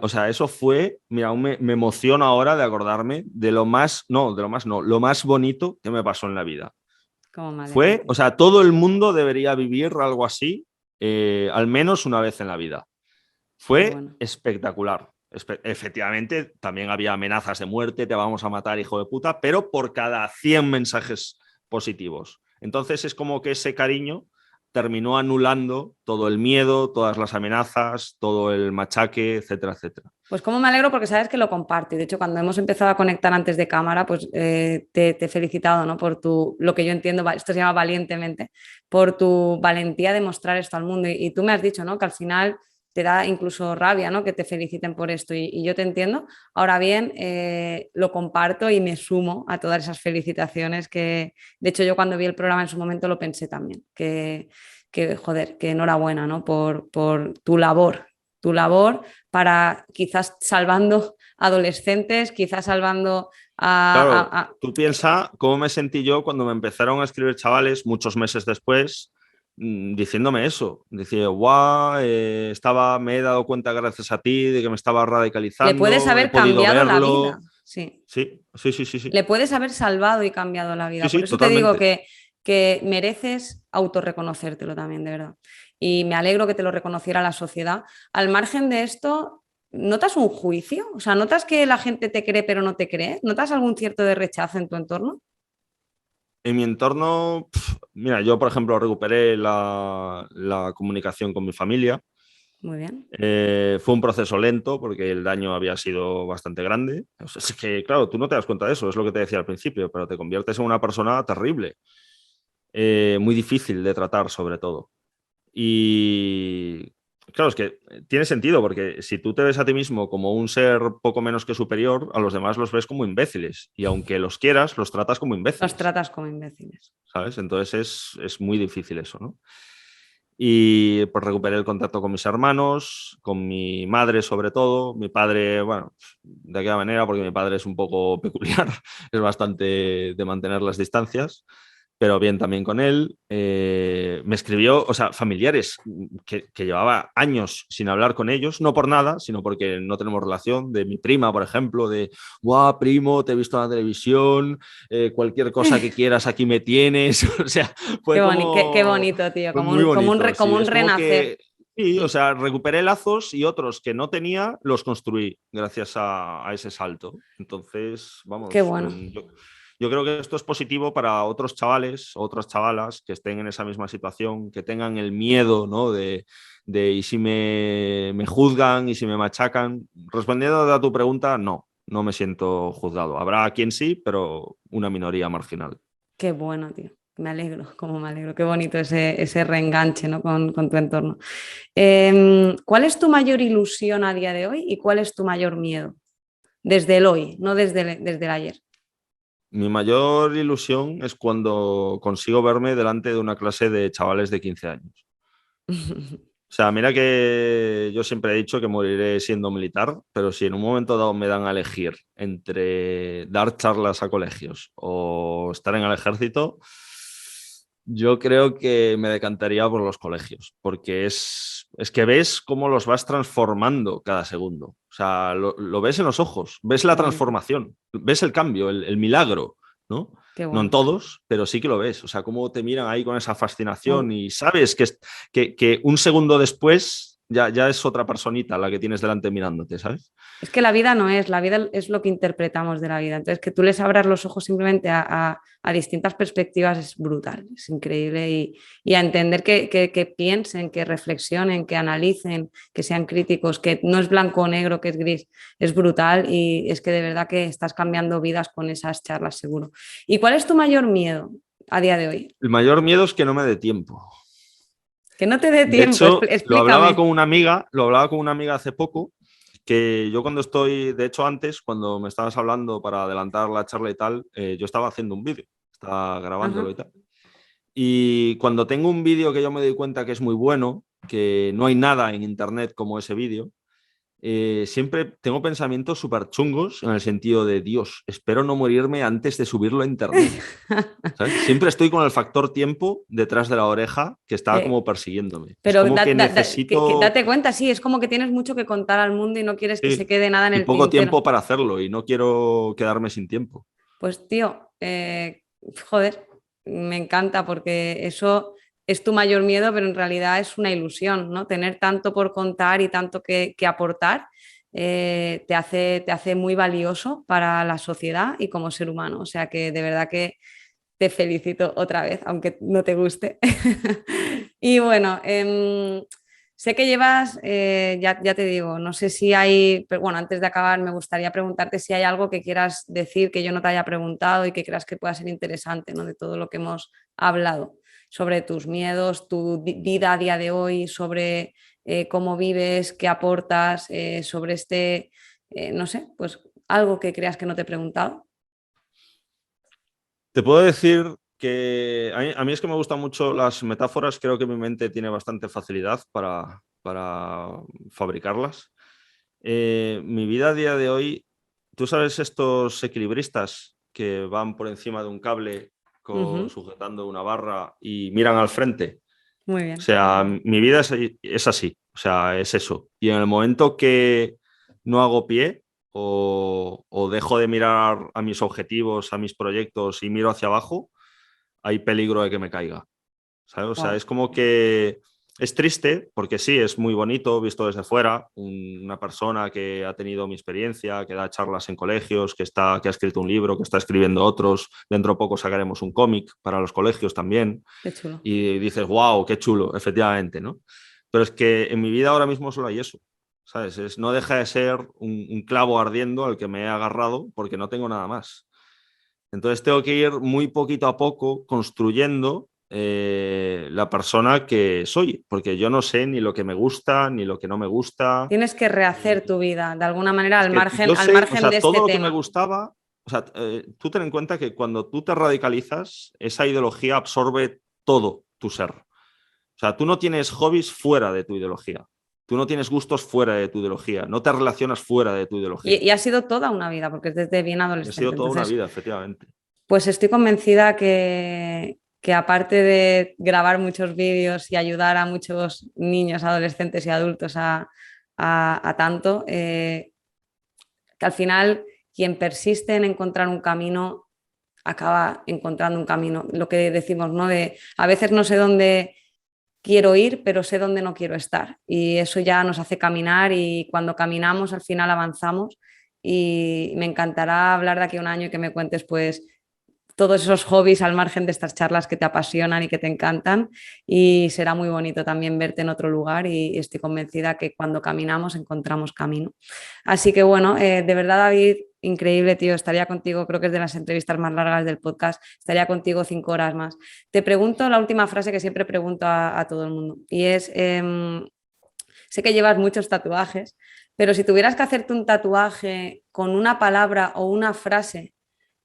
O sea, eso fue, mira, aún me emociono ahora de acordarme de lo más, no, de lo más no, lo más bonito que me pasó en la vida. Cómo me alegro, Fue, o tío. sea, todo el mundo debería vivir algo así, al menos una vez en la vida. Qué Fue bueno. espectacular. Efectivamente, también había amenazas de muerte, te vamos a matar, hijo de puta, pero por cada 100 mensajes positivos. Entonces es como que ese cariño terminó anulando todo el miedo, todas las amenazas, todo el machaque, etcétera, etcétera. Pues como me alegro porque sabes que lo comparto. Y de hecho, cuando hemos empezado a conectar antes de cámara, pues te he felicitado, ¿no? Por lo que yo entiendo, esto se llama valientemente, por tu valentía de mostrar esto al mundo. Y tú me has dicho, ¿no? Que al final te da incluso rabia, ¿no? Que te feliciten por esto. Y yo te entiendo. Ahora bien, lo comparto y me sumo a todas esas felicitaciones que, de hecho, yo cuando vi el programa en su momento lo pensé también, joder, que enhorabuena, ¿no? Por tu labor para quizás salvando adolescentes, quizás salvando Claro, a, a, a, tú piensas cómo me sentí yo cuando me empezaron a escribir chavales muchos meses después diciéndome eso. Decía, guau, me he dado cuenta gracias a ti de que me estaba le puedes radicalizando, he haber podido cambiado la verlo. vida, sí. Sí, sí, sí, sí, sí. Le puedes haber salvado y cambiado la Sí, vida. Por sí, eso te digo totalmente. que mereces autorreconocértelo también, de verdad. Y me alegro que te lo reconociera la sociedad. Al margen de esto, ¿notas un juicio? O sea, ¿notas que la gente te cree pero no te cree? ¿Notas algún cierto de rechazo en tu entorno? En mi entorno, mira, yo por ejemplo recuperé la comunicación con mi familia. Muy bien. Fue un proceso lento porque el daño había sido bastante grande. O sea, es que, claro, tú no te das cuenta de eso, es lo que te decía al principio, pero te conviertes en una persona terrible, muy difícil de tratar sobre todo. Y claro, es que tiene sentido porque si tú te ves a ti mismo como un ser poco menos que superior, a los demás los ves como imbéciles y aunque los quieras, los tratas como Los imbéciles, tratas como imbéciles. ¿sabes? Entonces es muy difícil eso, ¿no? Y pues recuperé el contacto con mis hermanos, con mi madre sobre todo. Mi padre, bueno, de aquella manera, porque mi padre es un poco peculiar, es bastante de mantener las distancias, pero bien también con él. Me escribió, o sea, familiares que llevaba años sin hablar con ellos, no por nada, sino porque no tenemos relación, de mi prima, por ejemplo, de, guau, primo, te he visto en la televisión, cualquier cosa que quieras, aquí me tienes, o sea, fue Qué como bonito, tío, fue muy bonito, como sí. un Es como renacer. que, sí, o sea, recuperé lazos y otros que no tenía los construí gracias a ese salto. Entonces, Qué vamos, bueno. yo creo que esto es positivo para otros chavales, otras chavalas que estén en esa misma situación, que tengan el miedo, ¿no? De y si me juzgan y si me machacan. Respondiendo a tu pregunta, no, no me siento juzgado. Habrá quien sí, pero una minoría marginal. Qué bueno, tío. Me alegro, como me alegro. Qué bonito ese reenganche, ¿no? Con tu entorno. ¿Cuál es tu mayor ilusión a día de hoy y cuál es tu mayor miedo? Desde el hoy, no desde el ayer. Mi mayor ilusión es cuando consigo verme delante de una clase de chavales de 15 años. O sea, mira que yo siempre he dicho que moriré siendo militar, pero si en un momento dado me dan a elegir entre dar charlas a colegios o estar en el ejército, yo creo que me decantaría por los colegios, porque es que ves cómo los vas transformando cada segundo. O sea, lo ves en los ojos, ves la Qué bonito, transformación, ves el cambio, el milagro, ¿no? qué No en bueno. todos, pero sí que lo ves. O sea, cómo te miran ahí con esa fascinación Au. y sabes que un segundo después ya es otra personita la que tienes delante mirándote, ¿sabes? Es que la vida no es, la vida es lo que interpretamos de la vida. Entonces, que tú les abras los ojos simplemente a distintas perspectivas es brutal, es increíble. Y a entender que piensen, que reflexionen, que analicen, que sean críticos, que no es blanco o negro, que es gris, es brutal. Y es que de verdad que estás cambiando vidas con esas charlas, seguro. ¿Y cuál es tu mayor miedo a día de hoy? El mayor miedo es que no me dé tiempo. Que no te dé De tiempo, hecho, explícame. lo hablaba con una amiga hace poco, que yo cuando estoy, de hecho antes, cuando me estabas hablando para adelantar la charla y tal, yo estaba haciendo un vídeo, estaba grabándolo Ajá. y tal. Y cuando tengo un vídeo que yo me doy cuenta que es muy bueno, que no hay nada en internet como ese vídeo, siempre tengo pensamientos súper chungos en el sentido de, Dios, espero no morirme antes de subirlo a internet. ¿Sabes? Siempre estoy con el factor tiempo detrás de la oreja que está Eh, como persiguiéndome. Es Pero como que necesito date cuenta, sí, es como que tienes mucho que contar al mundo y no quieres que se sí, quede nada en y el poco tintero. tiempo para hacerlo y no quiero quedarme sin tiempo. Pues tío, joder, me encanta porque eso es tu mayor miedo, pero en realidad es una ilusión, ¿no? Tener tanto por contar y tanto que aportar te hace muy valioso para la sociedad y como ser humano. O sea que de verdad que te felicito otra vez, aunque no te guste. Y bueno, sé que llevas, ya te digo, no sé si hay, pero bueno, antes de acabar me gustaría preguntarte si hay algo que quieras decir que yo no te haya preguntado y que creas que pueda ser interesante, ¿no? De todo lo que hemos hablado sobre tus miedos, tu vida a día de hoy, sobre cómo vives, qué aportas, sobre este, no sé, pues algo que creas que no te he preguntado. Te puedo decir que a mí es que me gustan mucho las metáforas, creo que mi mente tiene bastante facilidad para fabricarlas. Mi vida a día de hoy, tú sabes estos equilibristas que van por encima de un cable Ujú. sujetando una barra y miran al frente. Muy O bien. sea, mi vida es así, o sea, es eso. Y en el momento que no hago pie o dejo de mirar a mis objetivos, a mis proyectos y miro hacia abajo, hay peligro de que me caiga. ¿Sabes? O sea, Wow. es como que es triste, porque sí, es muy bonito visto desde fuera, una persona que ha tenido mi experiencia, que da charlas en colegios, que ha escrito un libro, que está escribiendo otros, dentro de poco sacaremos un cómic para los colegios también, Qué chulo. y dices, wow, qué chulo, efectivamente, ¿no? Pero es que en mi vida ahora mismo solo hay eso, ¿sabes? No deja de ser un clavo ardiendo al que me he agarrado porque no tengo nada más. Entonces tengo que ir muy poquito a poco construyendo la persona que soy, porque yo no sé ni lo que me gusta, ni lo que no me gusta. Tienes que rehacer ni- tu vida de alguna manera Es que yo al sé, o margen de sea, este todo lo que me tema. gustaba, o sea, tú ten en cuenta que cuando tú te radicalizas, esa ideología absorbe todo tu ser. O sea, tú no tienes hobbies fuera de tu ideología. Tú no tienes gustos fuera de tu ideología. No te relacionas fuera de tu ideología. Y ha sido toda una vida, porque es desde bien Y ha sido adolescente. toda una Entonces, vida, efectivamente. pues estoy convencida que aparte de grabar muchos vídeos y ayudar a muchos niños, adolescentes y adultos a tanto, que al final quien persiste en encontrar un camino acaba encontrando un camino. Lo que decimos, ¿no? De a veces no sé dónde quiero ir, pero sé dónde no quiero estar. Y eso ya nos hace caminar y cuando caminamos al final avanzamos. Y me encantará hablar de aquí a un año y que me cuentes pues todos esos hobbies al margen de estas charlas que te apasionan y que te encantan y será muy bonito también verte en otro lugar y estoy convencida que cuando caminamos encontramos camino. Así que bueno, de verdad David, increíble tío, estaría contigo, creo que es de las entrevistas más largas del podcast, estaría contigo 5 horas más. Te pregunto la última frase que siempre pregunto a todo el mundo y es, sé que llevas muchos tatuajes, pero si tuvieras que hacerte un tatuaje con una palabra o una frase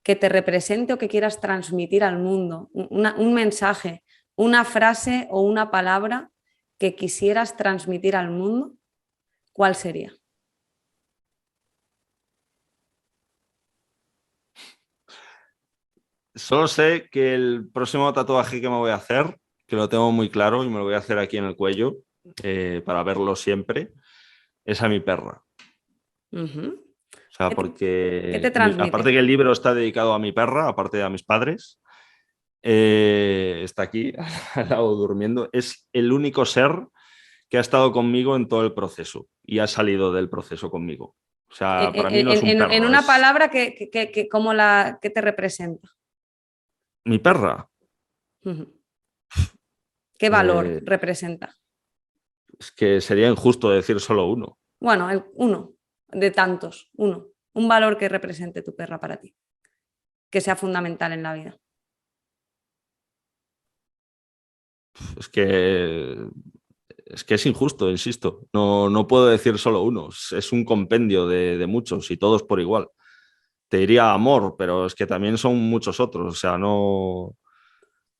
que te represente o que quieras transmitir al mundo, un mensaje, una frase o una palabra que quisieras transmitir al mundo, ¿cuál sería? Solo sé que el próximo tatuaje que me voy a hacer, que lo tengo muy claro y me lo voy a hacer aquí en el cuello para verlo siempre, es a mi perra. Uh-huh. O sea, ¿Qué porque te transmite? aparte que el libro está dedicado a mi perra, aparte de a mis padres, está aquí al lado durmiendo. Es el único ser que ha estado conmigo en todo el proceso y ha salido del proceso conmigo. O sea, para mí no es un perro. En una es palabra, ¿qué te representa? mi perra. Uh-huh. ¿Qué valor representa? Es que sería injusto decir solo uno. Bueno, uno de tantos, uno. Un valor que represente tu perra para ti, que sea fundamental en la vida. Es que es injusto, insisto. No puedo decir solo uno. Es un compendio de muchos y todos por igual. Te diría amor, pero es que también son muchos otros. O sea,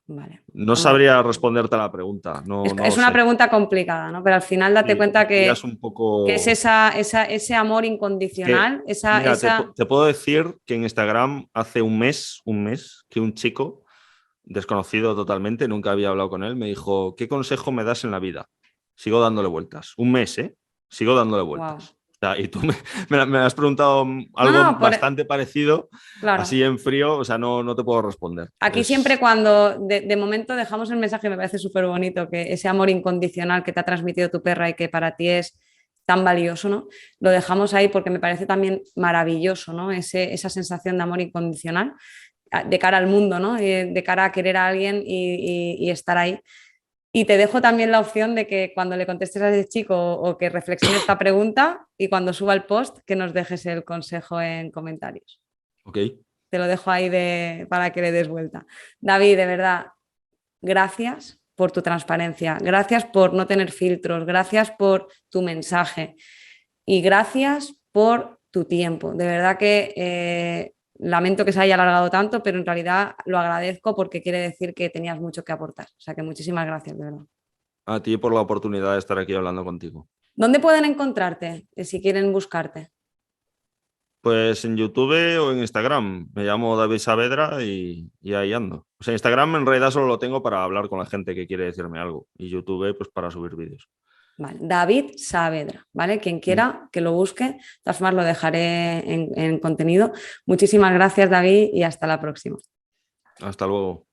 Vale. no sabría responderte a la pregunta. No Es lo una sé. pregunta complicada, ¿no? Pero al final date Sí, cuenta que un poco... es ese amor incondicional. Mira, te puedo decir que en Instagram hace un mes, que un chico desconocido totalmente, nunca había hablado con él, me dijo, ¿qué consejo me das en la vida? Sigo dándole vueltas. Un mes, ¿eh? Sigo dándole vueltas. Wow. O sea, y tú me has preguntado algo bastante parecido, claro. Así en frío, o sea, no te puedo responder. Aquí siempre cuando de momento dejamos el mensaje, me parece súper bonito, que ese amor incondicional que te ha transmitido tu perra y que para ti es tan valioso, ¿no? Lo dejamos ahí porque me parece también maravilloso, ¿no? Esa sensación de amor incondicional de cara al mundo, ¿no? De cara a querer a alguien y estar ahí. Y te dejo también la opción de que cuando le contestes a ese chico o que reflexiones esta pregunta y cuando suba el post, que nos dejes el consejo en comentarios. Ok. Te lo dejo ahí para que le des vuelta. David, de verdad, gracias por tu transparencia, gracias por no tener filtros, gracias por tu mensaje y gracias por tu tiempo. De verdad que lamento que se haya alargado tanto, pero en realidad lo agradezco porque quiere decir que tenías mucho que aportar. O sea que muchísimas gracias, de verdad. A ti por la oportunidad de estar aquí hablando contigo. ¿Dónde pueden encontrarte si quieren buscarte? Pues en YouTube o en Instagram. Me llamo David Saavedra y ahí ando. O sea, Instagram en realidad solo lo tengo para hablar con la gente que quiere decirme algo. Y YouTube, pues para subir vídeos. Vale. David Saavedra, ¿vale? Quien quiera que lo busque, de todas formas lo dejaré en contenido. Muchísimas gracias, David, y hasta la próxima. Hasta luego.